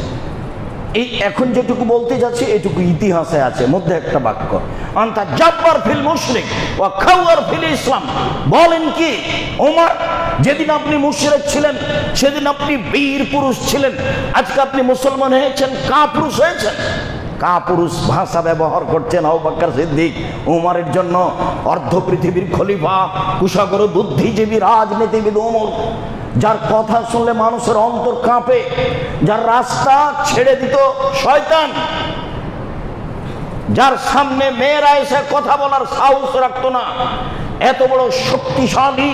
এই এখন যেটুকু বলতে যাচ্ছি এটুকু ইতিহাসে আছে, মধ্যে একটা বাক্য, আনতা জাব্বার ফিল মুশরিক ওয়া খাওয়ার ফিল ইসলাম। বলেন কি ওমর, যেদিন আপনি মুশরিক ছিলেন সেদিন আপনি বীর পুরুষ ছিলেন, আজকে আপনি মুসলমান হয়েছেন, কাপুরুষ হয়েছেন। কাপুরুষ ভাষা ব্যবহার করছেন আবু বকর সিদ্দিক উমরের জন্য। অর্ধ পৃথিবীর খলিফা, কুশাগর বুদ্ধিজীবী রাজনীতিবিদ ওমর, যার কথা শুনলে মানুষের অন্তর কাঁপে, যার রাস্তা ছেড়ে দিত শয়তান, যার সামনে মেয়েরা এসে কথা বলার সাহস রাখতো না, এত বড় শক্তিশালী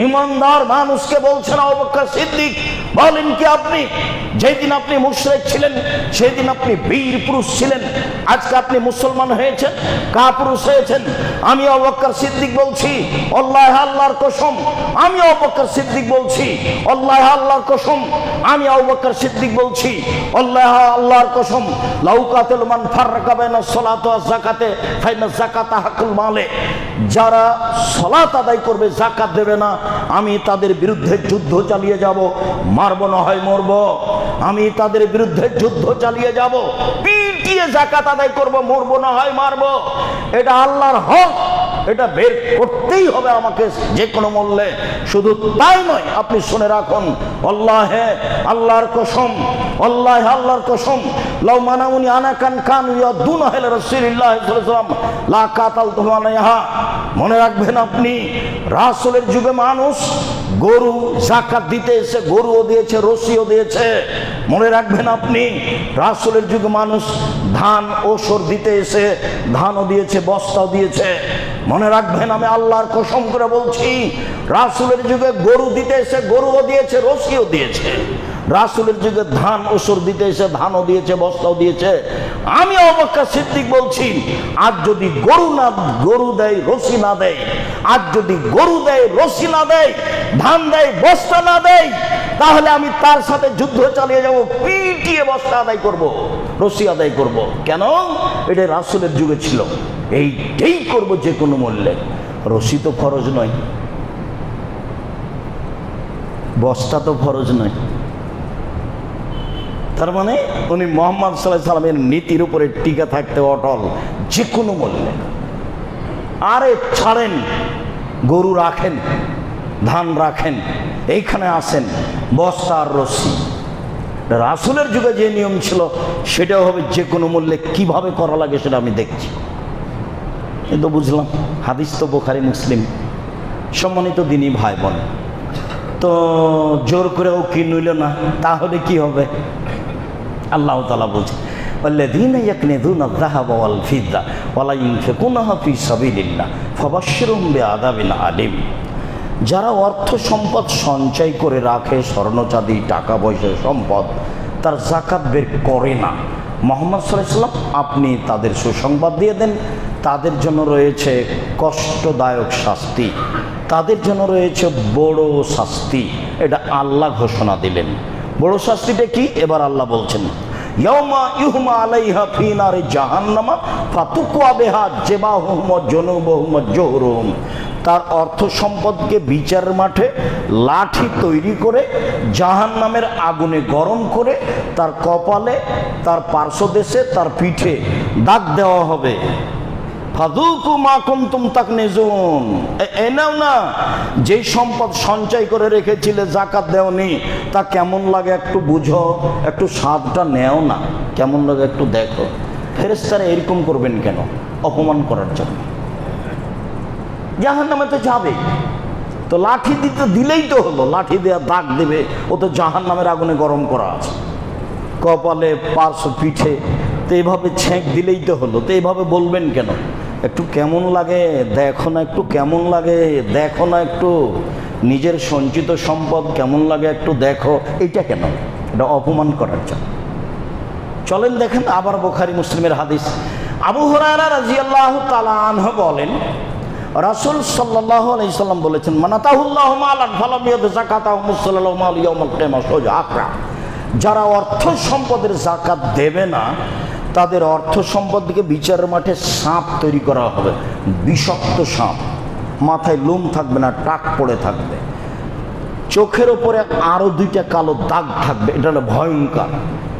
ইমানদার মানুষকে বলছেন আবু বকর সিদ্দিক বলেন কি আপনি যেদিন আপনি মুশরিক ছিলেন সেদিন আপনি বীর পুরুষ ছিলেন, আজকে আপনি মুসলমান হয়েছেন, কাপুরুষ হয়েছেন। আমি আবু বকর সিদ্দিক বলছি, আল্লাহ আল্লাহর কসম, আমি আবু বকর সিদ্দিক বলছি, আল্লাহ আল্লাহর কসম, আমি আবু বকর সিদ্দিক বলছি, আল্লাহ আল্লাহর কসম, লাউকাতুল মান ফাররাকা বাইনাস সালাতি ওয়াজ যাকাতে ফাইনাজ যাকাতা হাকুল মালে, যারা সালাত আদায় করবে যাকাত দেবে না, আমি তাদের বিরুদ্ধে যুদ্ধ চালিয়ে যাব, মারব না হয় মরব, আমি তাদের বিরুদ্ধে যুদ্ধ চালিয়ে যাব, পিটিয়ে যাকাত আদায় করব, মরব না হয় মারব। এটা আল্লাহর হক, এটা বের করতেই হবে আমাকে যে কোনো মূল্যে। শুধু তাই নয়, আপনি শুনে রাখুন, আল্লাহে আল্লাহর কসম, আল্লাহ আল্লাহর কসম, লাউ মানাউনি আনাকান কান ইয়াদুনা ইলা রাসূলিল্লাহ সাল্লাল্লাহু আলাইহি ওয়াসাল্লাম লা কাতালতুহু আলাইহা। মনে রাখবেন আপনি, রাসূলের যুগে মানুষ গরু যাকাত দিতে এসে গরুও দিয়েছে, রশিও দিয়েছে। মনে রাখবেন আপনি, রাসূলের যুগে মানুষ ধান ওসর দিতে এসে ধানও দিয়েছে, বস্তাও দিয়েছে। মনে রাখবেন, আমি আল্লাহর কসম করে বলছি, রাসূলের যুগে গরু দিতে এসে গরুও দিয়েছে, রশিও দিয়েছে। রাসূলের যুগে ধান ওসর দিতে এসে ধানও দিয়েছে, বস্তাও দিয়েছে। আমি আবু বকর সিদ্দিক বলছি, আজ যদি গরু দেয় রশি না দেয়, আজ যদি গরু দেয় রশি না দেয়, ধান দেয় বস্তা না দেয়, তাহলে আমি তার সাথে যুদ্ধ চালিয়ে যাব, পিটিয়ে বস্তা আদায় করব, রশি আদায় করব। কেন? এটা রাসূলের যুগে ছিল, এইটাই করব যে কোনো মূল্যে। রশি তো ফরজ নয়, বস্তা তো ফরজ নয়। তার মানে উনি মুহাম্মদ সাল্লাল্লাহু আলাইহি সাল্লামের নীতির উপরে টিকে থাকতে অটল, যে কোনো মূল্যে। আরে ছাড়েন, গরু রাখেন, ধান রাখেন, এইখানে আসেন বস্তা আর রশি। রাসূলের যুগে যে নিয়ম ছিল সেটাও হবে যে কোনো মূল্যে। কিভাবে করা লাগে সেটা আমি দেখছি, কিন্তু বুঝলাম হাদিস তো বুখারী মুসলিম। সম্মানিত দিনী ভাই বোন, তো জোর করেও কি নইল না, তাহলে কি হবে? আল্লাহ তাআলা বলছেন, ওয়াল্লাযীনা ইয়াকনিযুনা আয-যাহাবা ওয়াল ফিদ্দা ওয়া লা ইউনফিকুনাহা ফী সাবিলিল্লাহ ফাবাশশিরহুম বিআযাবিন আলীম। যারা অর্থ সম্পদ সঞ্চয় করে রাখে, স্বর্ণ চাঁদি টাকা পয়সা সম্পদ, তার যাকাত বের করে না, মুহাম্মদ সাল্লাল্লাহু আলাইহি ওয়াসাল্লাম আপনি তাদের সুসংবাদ দিয়ে দেন, তাদের জন্য রয়েছে কষ্টদায়ক শাস্তি, তাদের জন্য রয়েছে বড় শাস্তি। এটা আল্লাহ ঘোষণা দিলেন। বড় শাস্তিটা কি? এবার আল্লাহ বলছেন, ইয়াউমা ইউহমা আলাইহা ফী নারি জাহান্নামা ফাতুকওয়া বিহা জিবাহুহুম ওয়া জুনুবুহুম ওয়া জুহুরুহুম। তার অর্থ সম্পদকে বিচার মাঠে লাঠি তৈরি করে জাহান্নামের আগুনে গরম করে তার কপালে, তার পার্শ্বদেশে, তার পিঠে দাগ দেওয়া হবে। ফাযুকু মা কুনতুম তাকনিজুন। এনাও না, যে সম্পদ সঞ্চয় করে রেখেছিলে, যাকাত দেওনি, তা কেমন লাগে একটু বুঝো, একটু স্বাদটা নেও না, কেমন লাগে একটু দেখো। ফেরেশতারা এরকম করবেন কেন? অপমান করার জন্য। জাহান্নামে তো যাবে, তো লাঠি দিলেই তো হলো, লাঠি দেওয়া দাগ দেবে, ও তো জাহান্নামের আগুনে গরম করা আছে, কপালে, পার্শ্ব, পিঠে, তো এইভাবে ছেঁক দিলেই তো হলো। তো এইভাবে বলবেন কেন? একটু কেমন লাগে দেখো না, একটু কেমন লাগে দেখো না, একটু নিজের সঞ্চিত সম্পদ কেমন লাগে একটু দেখো। এইটা কেন? এটা অপমান করার জন্য। চলেন দেখেন আবার বুখারী মুসলিমের হাদিস। আবু হুরায়রা রাদিয়াল্লাহু তাআলা আনহু বলেন, রাসূল সাল্লাল্লাহু আলাইহি সাল্লাম বলেছেন, মানাতাহুল্লাহু মালান ফালাম ইয়াদ যাকাতাহু মুসাল্লাল্লাহু মাল ইয়াউমাল কিয়ামাহ সোজা আকরা। যারা অর্থ সম্পদের যাকাত দেবে না, তাদের অর্থ সম্পদকে বিচারের মাঠে সাপ তৈরি করা হবে, বিষাক্ত সাপ, মাথায় লোম থাকবে না, টাক পড়ে থাকবে, চোখের ওপরে আরো দুইটা কালো দাগ থাকবে। এটা হলো ভয়ঙ্কর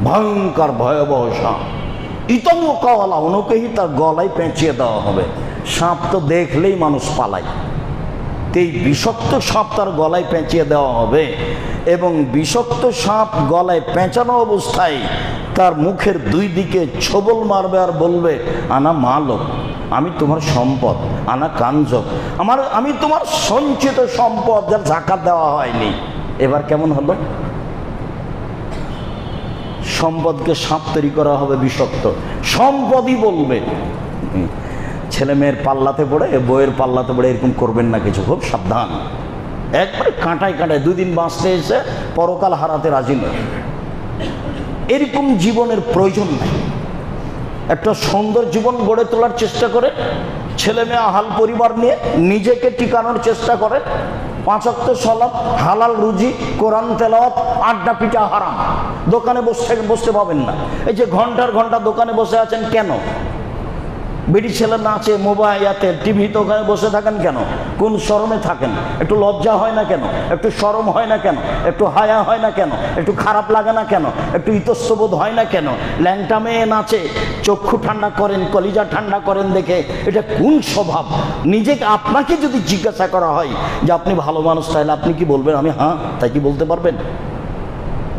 ভয়ঙ্কর ভয়াবহ সাপ। ইতমু কাওয়ালা, ওনাকেই তার গলায় পেঁচিয়ে দেওয়া হবে। সাপ তো দেখলেই মানুষ পালায়, এই বিষাক্ত সাপ তার গলায় পেঁচিয়ে দেওয়া হবে, এবং বিষাক্ত সাপ গলায় পেঁচানো অবস্থায় তার মুখের দুই দিকে ছোবল মারবে আর বলবে, আনা মালক, আমি তোমার সম্পদ, আনা কানজক, আমি তোমার সঞ্চিত সম্পদ, যার যাকাত দেওয়া হয়নি। এবার কেমন হলো? সম্পদকে সাপ তৈরি করা হবে বিষাক্ত, সম্পদই বলবে। ছেলে মেয়ের পাল্লাতে পড়ে, বইয়ের পাল্লাতে পড়ে এরকম করবেন না, কিছু খুব সাবধান। একবারে কাঁটায় কাঁটায় 2 দিন বাঁচতে এসে পরকাল হারাতে রাজি নয়। এরকম জীবনের প্রয়োজন নেই। একটা সুন্দর জীবন গড়ে তোলার চেষ্টা করে, ছেলে মেয়ে আহাল পরিবার নিয়ে নিজেকে টিকানোর চেষ্টা করে। 5 ওয়াক্ত সালাত, হালাল রুজি, কোরআন তেলাওয়াত, আড্ডা পিটা হারাম। দোকানে বসতে পাবেন না। এই যে ঘন্টার ঘন্টা দোকানে বসে আছেন কেন? বেটি ছেলে নাচে, মোবাইলাতে, টিভিতে, ওখানে বসে থাকেন কেন? কোন শরমে থাকেন? একটু লজ্জা হয় না কেন? একটু শরম হয় না কেন? একটু হায়া হয় না কেন? একটু খারাপ লাগে না কেন? একটু ইতস্তবোধ হয় না কেন? ল্যাংটা মেয়ে নাচে, চক্ষু ঠান্ডা করেন, কলিজা ঠান্ডা করেন দেখে, এটা কোন স্বভাব? নিজেকে আপনাকে যদি জিজ্ঞাসা করা হয় যে আপনি ভালো মানুষ, তাহলে আপনি কি বলবেন? আমি হ্যাঁ, তাই কি বলতে পারবেন?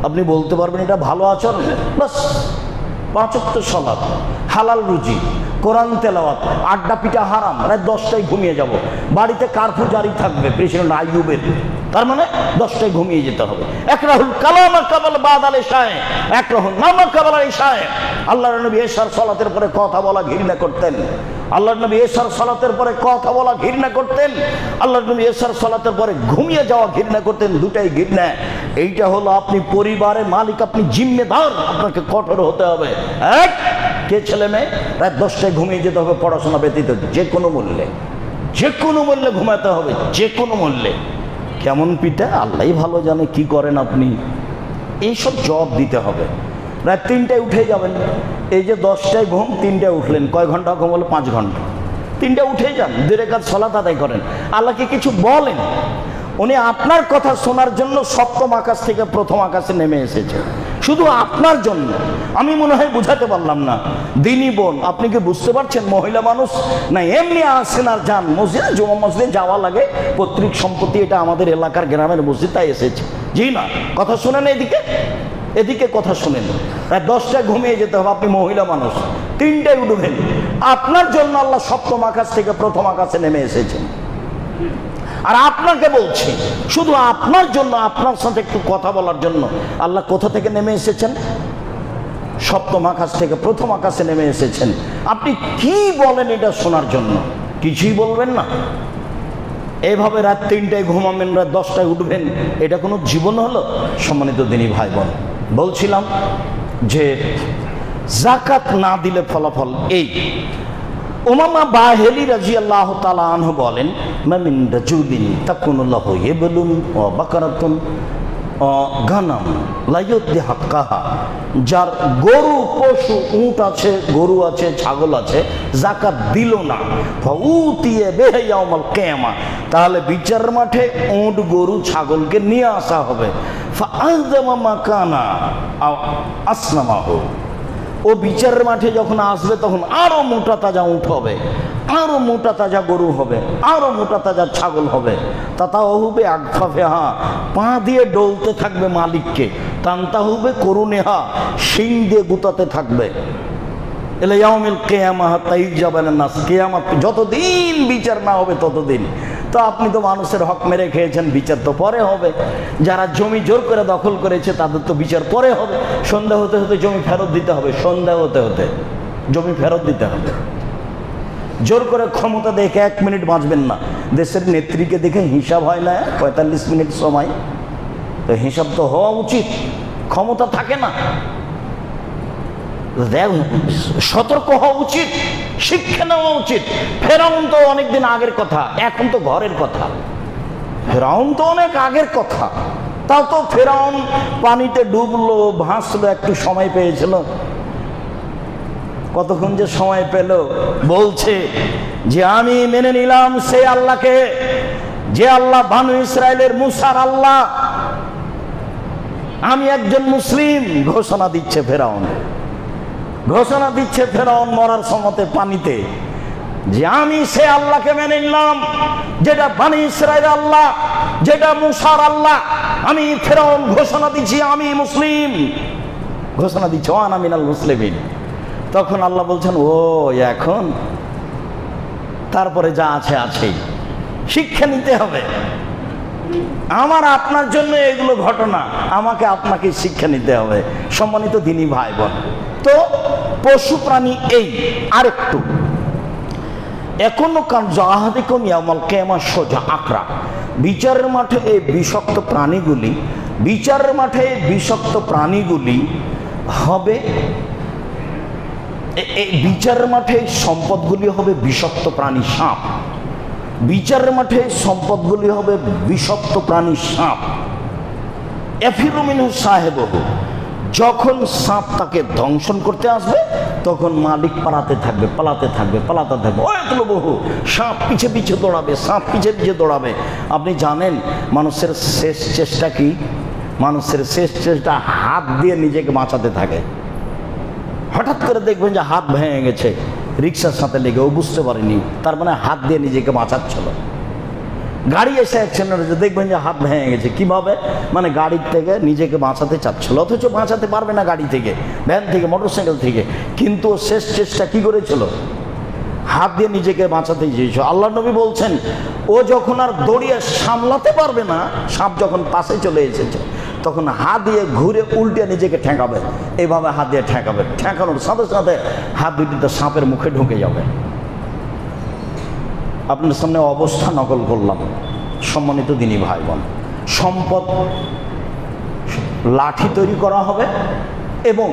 আপনি বলতে পারবেন এটা ভালো আচরণ? বাস। 5 ওয়াক্ত সালাত, হালাল রুজি, কোরআন তেলাওয়াত, আড্ডা পিটা হারাম, রাত 10টায় ঘুমিয়ে যাব। বাড়িতে কারফিউ জারি থাকবে প্রেসিডেন্ট আইয়ুবের, তার মানে 10টায় ঘুমিয়ে যেতে হবে। একরাহুল কালামা কাবাল বাদাল ইশায়ে, একরাহুল নামা কাবাল ইশায়ে। আল্লাহর নবী এশার সালাতের পরে কথা বলা ঘৃণা করতেন। আল্লাহর নবী এশার সালাতের পরে কথা বলা ঘৃণা করতেন। আল্লাহর নবী এশার সালাতের পরে ঘুমিয়ে যাওয়া ঘৃণা করতেন। দুটাই ঘৃণা। এইটা হলো আপনি পরিবারের মালিক, আপনি জিম্মেদার, আপনাকে কঠোর হতে হবে। এক, কে ছেলে মেয়ে রাত 10টায় ঘুমিয়ে যেতে হবে পড়াশোনা ব্যতীত, যে কোনো মূল্যে, যে কোনো মূল্যে ঘুমাতে হবে, যে কোনো মূল্যে। কেমন পিতা আল্লাহই ভালো জানে কি করেন আপনি। এইসব জবাব দিতে হবে। রাত 3টায় উঠে যাবেন। এই যে 10টায় ঘুম, 3টায় উঠলেন, কয় ঘন্টা ঘুম হলো? 5 ঘন্টা। 3টায় উঠে যান, 2 রাকাত সালাত আদায় করেন। আল্লাহকে কিছু বলেন। উনি আপনার কথা শোনার জন্য 7ম আকাশ থেকে 1ম আকাশে নেমে এসেছে, শুধু আপনার জন্য। আমি মনে হয় বুঝাতে পারলাম না। দিনী বোন, আপনি কি বুঝতে পারছেন? মহিলা মানুষ না এমনি আসেন আর যান, মসজিদে জুমা মসজিদে যাওয়া লাগে, পৈতৃক সম্পত্তি, এটা আমাদের এলাকার গ্রামের মসজিদ, তাই এসেছে। জি না, কথা শুনেন, এদিকে এদিকে কথা শুনেন। রাত 10টায় ঘুমিয়ে যেতে হবে, আপনি মহিলা মানুষ। 3টায় উঠবেন। আপনার জন্য আল্লাহ 7ম আকাশ থেকে 1ম আকাশে নেমে এসেছেন। আর আপনাকে বলছি, শুধু আপনার জন্য, আপনার সাথে একটু কথা বলার জন্য আল্লাহ কোথা থেকে নেমে এসেছেন? 7ম আকাশ থেকে 1ম আকাশে নেমে এসেছেন। আপনি কি বলেন এটা শোনার জন্য? কিছুই বলবেন না। এইভাবে রাত 3টায় ঘুমাবেন, রাত 10টায় উঠবেন, এটা কোনো জীবন হলো? সম্মানিত দিনী ভাই বোন, বলছিলাম যে যাকাত না দিলে ফলাফল এই। উমামা বাহেলি রাদিয়াল্লাহু তাআলা আনহু বলেন, মামিন রাজুলিন তাকুনুল্লাহু ইয়াবলুন ওয়া বাকারাতুন গানাম লা ইউদ্দি হাক্কাহা, যার গরু, পশু, উট আছে, গরু আছে, ছাগল আছে, যাকাত দিল না, ফাউতিয়ে বিহি ইয়াউমাল কিয়ামা, তাহলে বিচারের মাঠে উট, গরু, ছাগলকে নিয়ে আসা হবে। ফাআযমা মাকানা আসনামাহু, ও বিচারের মাঠে যখন আসবে তখন আরো মোটা তাজা উঠ হবে, আরো মোটা তাজা গরু হবে, আরো মোটা তাজা ছাগল হবে। তাতা হবে আকফাফেহা, পা দিয়ে ডলতে থাকবে মালিককে। তান্তা হবে করুনেহা, শিং দিয়ে গুতাতে থাকবে। এলে ইয়াউমিল কিয়ামাহ তাইজাবান নাস, কিয়ামত যতদিন বিচার না হবে ততদিন। তো আপনি তো মানুষের হক মেরে খেয়েছেন, বিচার তো পরে হবে। যারা জমি জোর করে দখল করেছে তাদের তো বিচার পরে হবে। সন্ধ্যা হতে হতে জমি ফেরত দিতে হবে, সন্ধ্যা হতে হতে জমি ফেরত দিতে হবে। জোর করে ক্ষমতা দেখে 1 মিনিট বাঁচবেন না। দেশের নেত্রীকে দেখে হিসাব হয় না 45 মিনিট সময়, তো হিসাব তো হওয়া উচিত। ক্ষমতা থাকে না, সতর্ক হওয়া উচিত, শিক্ষা নেওয়া উচিত। ফেরাউন তো অনেকদিন আগের কথা, এখন তো ঘরের কথা। ফেরাউন তো অনেক আগের কথা, তাও তো ফেরাউন পানিতে ডুবলো, ভাসলো, একটু সময় পেয়েছিল। কতক্ষণ যে সময় পেল, বলছে যে আমি মেনে নিলাম সে আল্লাহকে, যে আল্লাহ বানু ইসরায়েলের মুসার আল্লাহ, আমি একজন মুসলিম। ঘোষণা দিচ্ছে ফেরাউন, ঘোষণা দিচ্ছে ফেরাউন মরার সময়তে পানিতে, যে আমি সে আল্লাহকে মেনে নিলাম যেটা বানি ইসরায়েলের আল্লাহ, যেটা মুসার আল্লাহ। আমি ফেরাউন ঘোষণা দিচ্ছি আমি মুসলিম, ঘোষণা দিচ্ছি আনা মিনাল মুসলিমিন। তখন আল্লাহ বলছেন, ও এখন তারপরে যা আছে আছেই, শিক্ষা নিতে হবে। আমার আপনার জন্য এগুলো ঘটনা, আমাকে আপনাকে শিক্ষা নিতে হবে। সম্মানিত দিনী ভাই বোন, তো পশু প্রাণী এই আরেকটু এখনো কান জাহাদিকুম ইয়াউমাল কিয়ামা সোজা আকরা, বিচারের মাঠে এই বিষাক্ত প্রাণীগুলি, বিচারের মাঠে বিষাক্ত প্রাণীগুলি হবে, এই বিচারের মাঠে সম্পদগুলি হবে বিষাক্ত প্রাণী সাপ। বিচারের মাঠে সম্পদগুলি হবে বিষাক্ত প্রাণী সাপ। এফিরুমিনহু সাহেবহু, যখন সাপ তাকে দংশন করতে আসবে তখন মালিক পালাতে থাকবে, পালাতে থাকবে, পালাতে থাকবে। বহু সাপ পিছে পিছে দৌড়াবে, সাপ পিছে পিছে দৌড়াবে। আপনি জানেন মানুষের শেষ চেষ্টা কি? মানুষের শেষ চেষ্টা হাত দিয়ে নিজেকে বাঁচাতে থাকে। হঠাৎ করে দেখবেন যে হাত ভেঙে গেছে রিক্সার সাথে লেগে, ও বুঝতে পারেনি, তার মানে হাত দিয়ে নিজেকে বাঁচাচ্ছিল। গাড়ি এসে অ্যাক্সিডেন্ট হয়েছে, দেখবেন যে হাত ভেঙে গেছে। কিভাবে? মানে গাড়ির থেকে নিজেকে বাঁচাতে চাচ্ছিল, অথচ বাঁচাতে পারবে না গাড়ি থেকে, ভ্যান থেকে, মোটরসাইকেল থেকে। কিন্তু শেষ চেষ্টা কি করেছিল? হাত দিয়ে নিজেকে বাঁচাতে চেয়েছিল। আল্লাহ নবী বলছেন, ও যখন আর দৌড়িয়ে সামলাতে পারবে না, সাপ যখন পাশে চলে এসেছে, তখন হাত দিয়ে ঘুরে উল্টে নিজেকে ঠেকাবে। এইভাবে হাত দিয়ে ঠেকাবে, ঠেকানোর সাথে সাথে হাত দুটি তো সাপের মুখে ঢুকে যাবে। আপনার সামনে অবস্থা নকল করলাম। সম্মানিত দিনী ভাই বোন, সম্পদ লাঠি তৈরি করা হবে এবং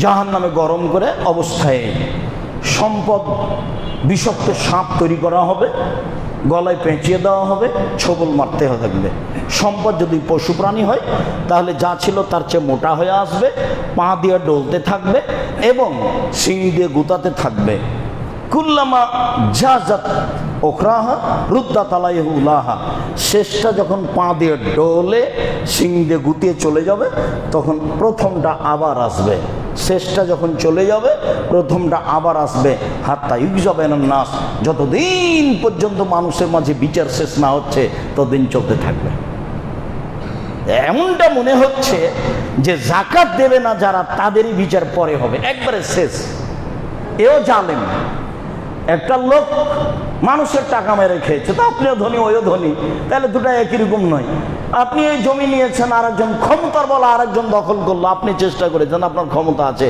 জাহান্নামে গরম করে অবস্থায় সম্পদ বিষাক্ত সাপ তৈরি করা হবে, গলায় পেঁচিয়ে দেওয়া হবে, ছবল মারতে থাকবে। সম্পদ যদি পশু প্রাণী হয় তাহলে যা ছিল তার চেয়ে মোটা হয়ে আসবে, পা দিয়ে ডলতে থাকবে এবং শিং দিয়ে গুতাতে থাকবে। কুল্লামা জাজাত ওখরাহা রুদ্দাত আলাইহি উলাহা, শেষটা যখন পা দিয়ে ডলে শিং দিয়ে গুতিয়ে চলে যাবে তখন প্রথমটা আবার আসবে। শেষটা যখন চলে যাবে প্রথমটা আবার আসবে। হাত্তা ইউকজাবেনান নাস, যতদিন পর্যন্ত মানুষের মাঝে বিচার শেষ না হচ্ছে ততদিন চলতে থাকবে। এমনটা মনে হচ্ছে যে যাকাত দেবে না যারা, তাদেরই বিচার পরে হবে, একবারে শেষ। এও জালেম। একটা লোক মানুষের টাকা মেরে খেয়েছে, তো আপনিও ধনী ওইও ধনী, তাহলে দুটা একই রকম নয়। আপনি এই জমি নিয়েছেন, আরেকজন ক্ষমতার বলা আরেকজন দখল করলো, আপনি চেষ্টা করেছেন, আপনার ক্ষমতা আছে,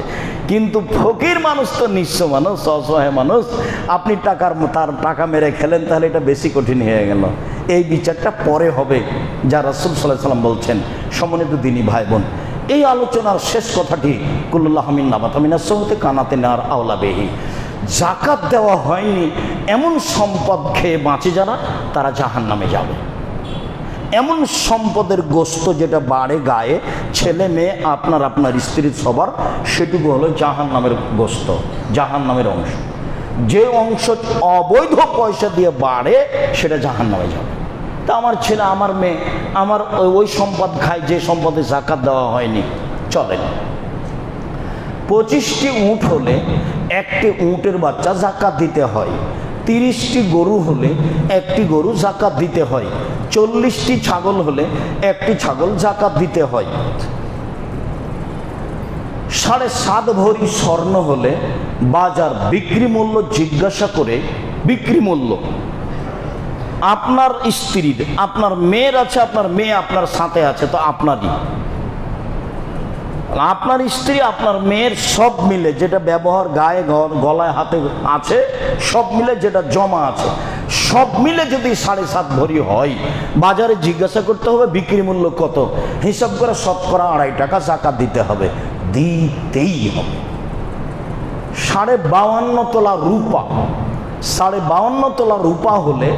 কিন্তু ফকির মানুষ তো নিঃস্ব মানুষ, অসহায় মানুষ, আপনি তার টাকা মেরে খেলেন, তাহলে এটা বেশি কঠিন হয়ে গেল। এই বিচারটা পরে হবে, যা রাসূল সাল্লাল্লাহু আলাইহি ওয়াসাল্লাম বলছেন। সম্মানিত দিনী ভাই বোন, এই আলোচনার শেষ কথাটি কুল্লুল্লাহ মিন নাবাতা মিনাস সুহতি কানাতে নার আওলা বিহি, যাকাত দেওয়া হয়নি এমন সম্পদ খেয়ে বাঁচে যারা, তারা জাহান্নামে যাবে। এমন সম্পদের গোশত যেটা বাড়ে গায়ে, ছেলে মেয়ে আপনার স্ত্রীর সবার, সেটুকু হলো জাহান্নামের গোশত, জাহান্নামের অংশ। যে অংশ অবৈধ পয়সা দিয়ে বাড়ে সেটা জাহান্নামে যাবে। তা আমার ছেলে, আমার মেয়ে, আমার ওই সম্পদ খায় যে সম্পদে যাকাত দেওয়া হয়নি, চলে না। 25টি উট হলে একটি উটের বাচ্চা যাকাত দিতে হয়। 30টি গরু হলে একটি গরু যাকাত দিতে হয়। 40টি ছাগল হলে একটি ছাগল যাকাত দিতে হয়। 7.5 ভরি স্বর্ণ হলে বাজার বিক্রি মূল্য জিজ্ঞাসা করে, বিক্রি মূল্য আপনার স্ত্রীর, আপনার মেয়ের আছে, আপনার মেয়ে আপনার সাথে আছে, তো আপনারই, আপনার স্ত্রী আপনার মেয়ের সব মিলে যেটা ব্যবহার গায়ে গলায় হাতে আছে, সব মিলে যেটা জমা আছে, সব মিলে যদি 7.5 ভরি হয়, বাজারে জিজ্ঞাসা করতে হবে বিক্রি মূল্য কত, হিসাব করে শতকরা 2.5 টাকা যাকাত দিতে হবে, দিতেই হবে। 52.5 তোলা রূপা, 52.5 তোলা রূপা হলে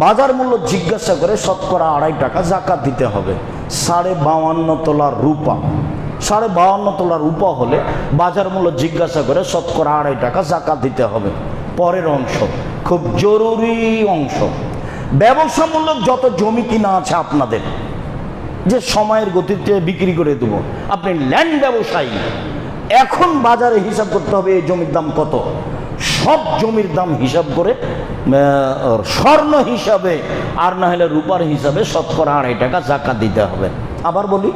বাজার মূল্য জিজ্ঞাসা করে শতকরা 2.5 টাকা যাকাত দিতে হবে। 52.5 তোলা রূপা, 52.5 তোলা রূপা হলে বাজার মূল্য জিজ্ঞাসা করে শতকরা 2.5 টাকা যাকাত দিতে হবে। পরের অংশ খুব জরুরি অংশ, ব্যবসামূলক যত জমি কিনা আছে আপনাদের, যে সময়ের গতিতে বিক্রি করে দেবো, আপনি ল্যান্ড ব্যবসায়ী, এখন বাজারে হিসাব করতে হবে এই জমির দাম কত, সব জমির দাম হিসাব করে স্বর্ণ হিসাবে আর না হলে রূপার হিসাবে শতকরা 2.5 টাকা যাকাত দিতে হবে। আবার বলি,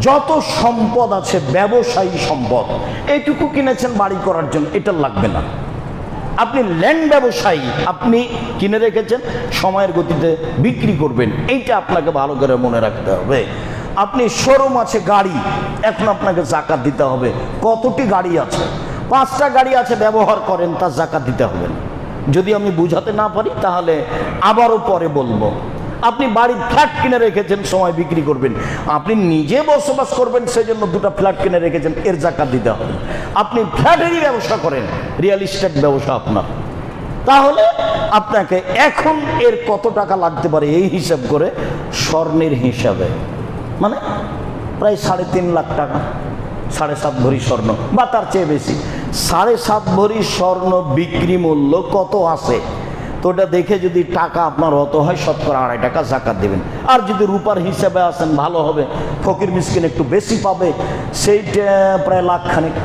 যত সম্পদ আছে ব্যবসায়ী সম্পদ, এইটুকু কিনেছেন বাড়ি করার জন্য, এটা লাগবে না। আপনি ল্যান্ড ব্যবসায়ী, আপনি কিনে রেখেছেন, সময়ের গতিতে বিক্রি করবেন, এইটা আপনাকে ভালো করে মনে রাখতে হবে। আপনি শোরুম আছে গাড়ি, এখন আপনাকে যাকাত দিতে হবে। কতটি গাড়ি আছে? 5টা গাড়ি আছে, ব্যবহার করেন, তার যাকাত দিতে হবে না। যদি আমি বুঝাতে না পারি তাহলে আবারও পরে বলবো। আপনি বাড়ির ফ্ল্যাট কিনে রেখেছেন, সময় বিক্রি করবেন। আপনি নিজে বসবাস করবেন, সেজন্য দুটো ফ্ল্যাট কিনে রেখেছেন, এর জাকাত দিতে হবে। আপনি ফ্ল্যাটেরই ব্যবসা করেন, রিয়েল এস্টেট ব্যবসা আপনার, তাহলে আপনাকে এখন এর কত টাকা লাগতে পারে এই হিসাব করে স্বর্ণের হিসাবে, মানে প্রায় 3.5 লাখ টাকা, 7.5 ভরি স্বর্ণ বা তার চেয়ে বেশি, 7.5 ভরি স্বর্ণ বিক্রি মূল্য কত আছে, তো ওটা দেখে যদি টাকা আপনার অত হয়, শতকরা 2.5 টাকা জাকাত দেবেন। আর যদি রূপার হিসাবে আসেন ভালো হবে, ফকির মিসকিন একটু বেশি পাবে, সেইটা প্রায় লাখখানেক।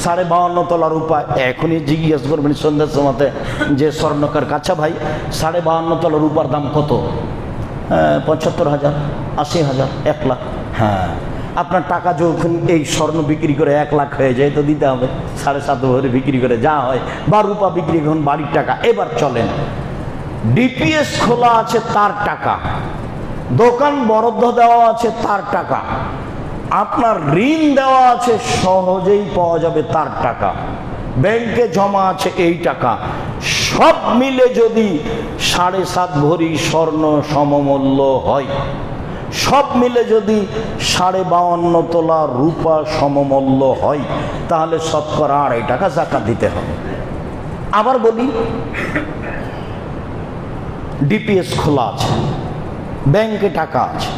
52.5 তলা রূপা, এখনই জিজ্ঞেস করবেন সন্ধ্যার সময়তে যে স্বর্ণকার, কাছা ভাই 52.5 তলা রূপার দাম কত? 75,000, 80,000, 1 লাখ। হ্যাঁ, আপনার টাকা যখন এই স্বর্ণ বিক্রি করে 1 লাখ হয়ে যায় তো দিতে হবে 7.5 ভরি বিক্রি করে যা হয়, বা রূপা বিক্রি করুন বাড়ির টাকা। এবার চলেন, ডিপিএস খোলা আছে তার টাকা, দোকান বরাদ্দ দেওয়া আছে তার টাকা, আপনার ঋণ দেওয়া আছে সহজেই পাওয়া যাবে তার টাকা, ব্যাংকে জমা আছে এই টাকা, সব মিলে যদি 7.5 ভরি স্বর্ণ সমমূল্য হয়, সব মিলে যদি 52.5 তোলা রূপা সমমূল্য হয়, তাহলে শতকরা 2.5 টাকা জাকাত দিতে হবে। আবার বলি, ডিপিএস খোলা আছে, ব্যাংকে টাকা আছে,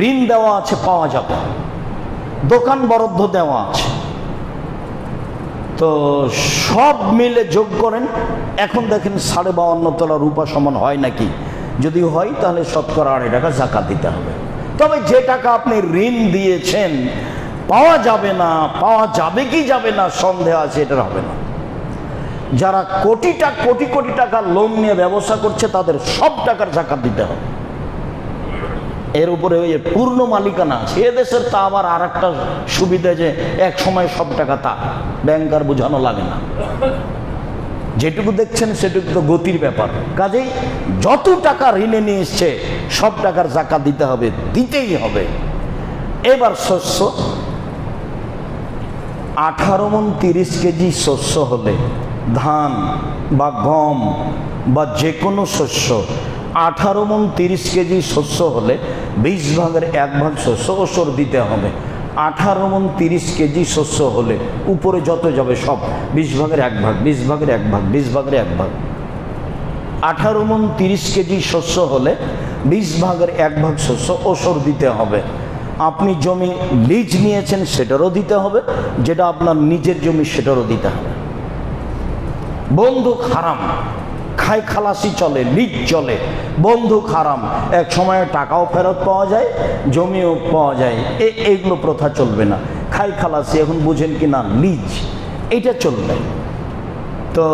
ঋণ দেওয়া আছে পাওয়া যাবে, দোকান বরাদ্দ দেওয়া আছে, তো সব মিলে যোগ করেন। এখন দেখেন 52.5 তোলা রূপা সমান হয় নাকি, যদি হয় তাহলে শতকরা 2.5 টাকা জাকাত দিতে হবে। তবে যে টাকা আপনি ঋণ দিয়েছেন পাওয়া যাবে না, পাওয়া যাবে কি যাবে না সন্দেহ আছে, এটা হবে না। যারা কোটি কোটি টাকা লোন নিয়ে ব্যবসা করছে তাদের সব টাকার জাকাত দিতে হবে, এর উপরে ওই পূর্ণ মালিকানা আছে। এদেশের তা আবার আর একটা সুবিধা যে এক সময় সব টাকা তা ব্যাংকার বোঝানো লাগে না, যেটুকু দেখছেন সেটুকু তো গতির ব্যাপার। কাজেই যত টাকা ঋণে নিয়ে এসছে সব টাকার জাকাত দিতে হবে, দিতেই হবে। এবার শস্য 18 মণ 30 কেজি শস্য হলে, ধান বা গম বা যে কোনো শস্য 18 মণ 30 কেজি শস্য হলে 20 ভাগের 1 ভাগ শস্য ওসর দিতে হবে। 18 মণ 30 কেজি শস্য হলে উপরে যত যাবে সব 20 ভাগের 1 ভাগ, 20 ভাগের 1 ভাগ, 20 ভাগের 1 ভাগ। 18 মণ 30 কেজি শস্য হলে 20 ভাগের 1 ভাগ শস্য ওসর দিতে হবে। আপনি জমি লিজ নিয়েছেন সেটারও দিতে হবে, যেটা আপনার নিজের জমি সেটারও দিতে হবে। বন্দুক হারাম, খাই খালাসি চলে, লিজ চলে, বন্দুক হারাম, এক সময়ে টাকাও ফেরত পাওয়া যায়, জমিও পাওয়া যায়, এইগুলো প্রথা চলবে না। খাই খালাসি এখন বুঝেন কি না, লিজ, এটা চলবে। তো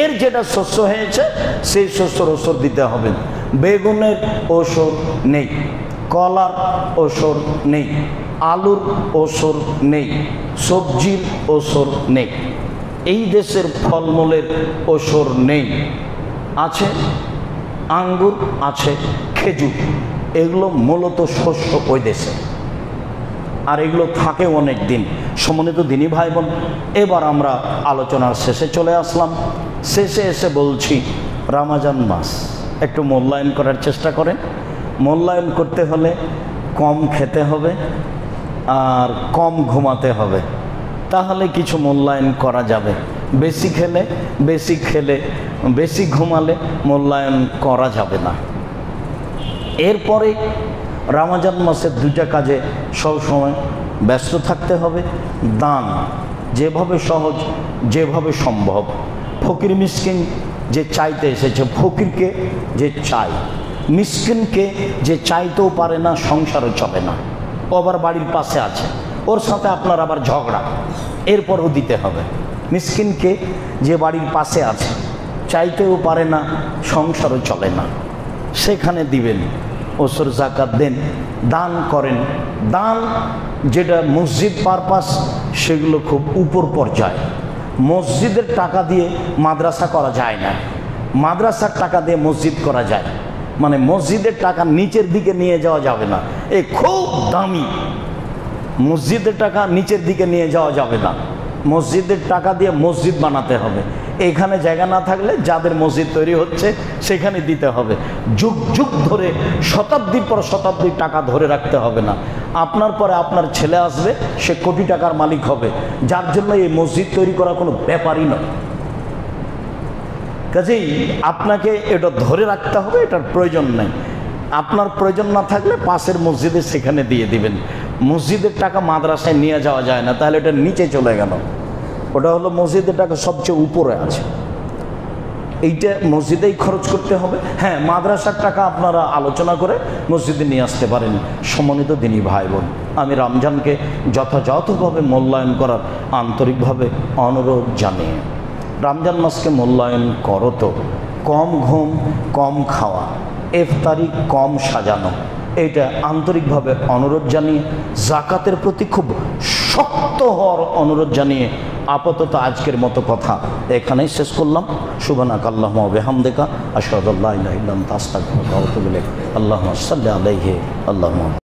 এর যেটা শস্য হয়েছে সেই শস্যর ওসর দিতে হবে। বেগুনের ওসর নেই, কলার ওসর নেই, আলুর ওসর নেই, সবজির ওসর নেই, এই দেশের ফলমূলের ওসর নেই। আছে আঙ্গুর, আছে খেজুর, এগুলো মূলত শস্য ওই দেশে, আর এগুলো থাকে অনেক দিন। সম্মানিত দিনী ভাই বোন, এবার আমরা আলোচনার শেষে চলে আসলাম। শেষে এসে বলছি, রমজান মাস একটু মূল্যায়ন করার চেষ্টা করেন। মূল্যায়ন করতে হলে কম খেতে হবে আর কম ঘুমাতে হবে, তাহলে কিছু মূল্যায়ন করা যাবে। বেশি খেলে বেশি ঘুমালে মূল্যায়ন করা যাবে না। এরপরে রমজান মাসের 2টা কাজে সবসময় ব্যস্ত থাকতে হবে। দান যেভাবে সহজ, যেভাবে সম্ভব। ফকির মিসকিন যে চাইতে এসেছে, ফকিরকে যে চাই, মিসকিনকে যে চাইতেও পারে না, সংসারও চলে না, ও আবার বাড়ির পাশে আছে, ওর সাথে আপনার আবার ঝগড়া, এরপরও দিতে হবে। মিসকিনকে যে বাড়ির পাশে আছে, চাইতেও পারে না, সংসারও চলে না, সেখানে দিবেন, ওসর জাকাত দেন, দান করেন। দান যেটা মসজিদ পারপাস, সেগুলো খুব উপর পর্যায়ে। মসজিদের টাকা দিয়ে মাদ্রাসা করা যায় না, মাদ্রাসার টাকা দিয়ে মসজিদ করা যায়, মানে মসজিদের টাকা নিচের দিকে নিয়ে যাওয়া যাবে না, এ খুব দামি। মসজিদের টাকা নিচের দিকে নিয়ে যাওয়া যাবে না, মসজিদের টাকা দিয়ে মসজিদ বানাতে হবে। এখানে জায়গা না থাকলে যাদের মসজিদ তৈরি হচ্ছে সেখানে দিতে হবে। যুগ যুগ ধরে শতাব্দীর পর শতাব্দী টাকা ধরে রাখতে হবে না। আপনার পরে আপনার ছেলে আসবে, সে কোটি টাকার মালিক হবে, যার জন্য এই মসজিদ তৈরি করা কোনো ব্যাপারই নয়। কাজেই আপনাকে এটা ধরে রাখতে হবে, এটার প্রয়োজন নেই। আপনার প্রয়োজন না থাকলে পাশের মসজিদে সেখানে দিয়ে দিবেন। মসজিদের টাকা মাদ্রাসায় নিয়ে যাওয়া যায় না, তাহলে এটা নিচে চলে গেল। ওটা হলো মসজিদের টাকা সবচেয়ে উপরে আছে, এইটা মসজিদেই খরচ করতে হবে। হ্যাঁ, মাদ্রাসার টাকা আপনারা আলোচনা করে মসজিদে নিয়ে আসতে পারেন। সম্মানিত দিনী ভাই বোন, আমি রমজানকে যথাযথভাবে মূল্যায়ন করার আন্তরিকভাবে অনুরোধ জানিয়ে রমজান মাসকে মূল্যায়ন করো তো। কম ঘুম, কম খাওয়া, ইফতারি কম সাজানো, এটা আন্তরিকভাবে অনুরোধ জানিয়ে যাকাতের প্রতি খুব শক্ত হওয়ার অনুরোধ জানিয়ে আপাতত আজকের মতো কথা এখানেই শেষ করলাম। সুবহানাকা আল্লাহুম্মা ওয়া বিহামদিকা আশহাদু আল্লা ইলাহা ইল্লা আনতা আস্তাগফিরুকা ওয়া আতুবু ইলাইক। আল্লাহুম্মা সাল্লি আলাইহি আল্লাহুম্মা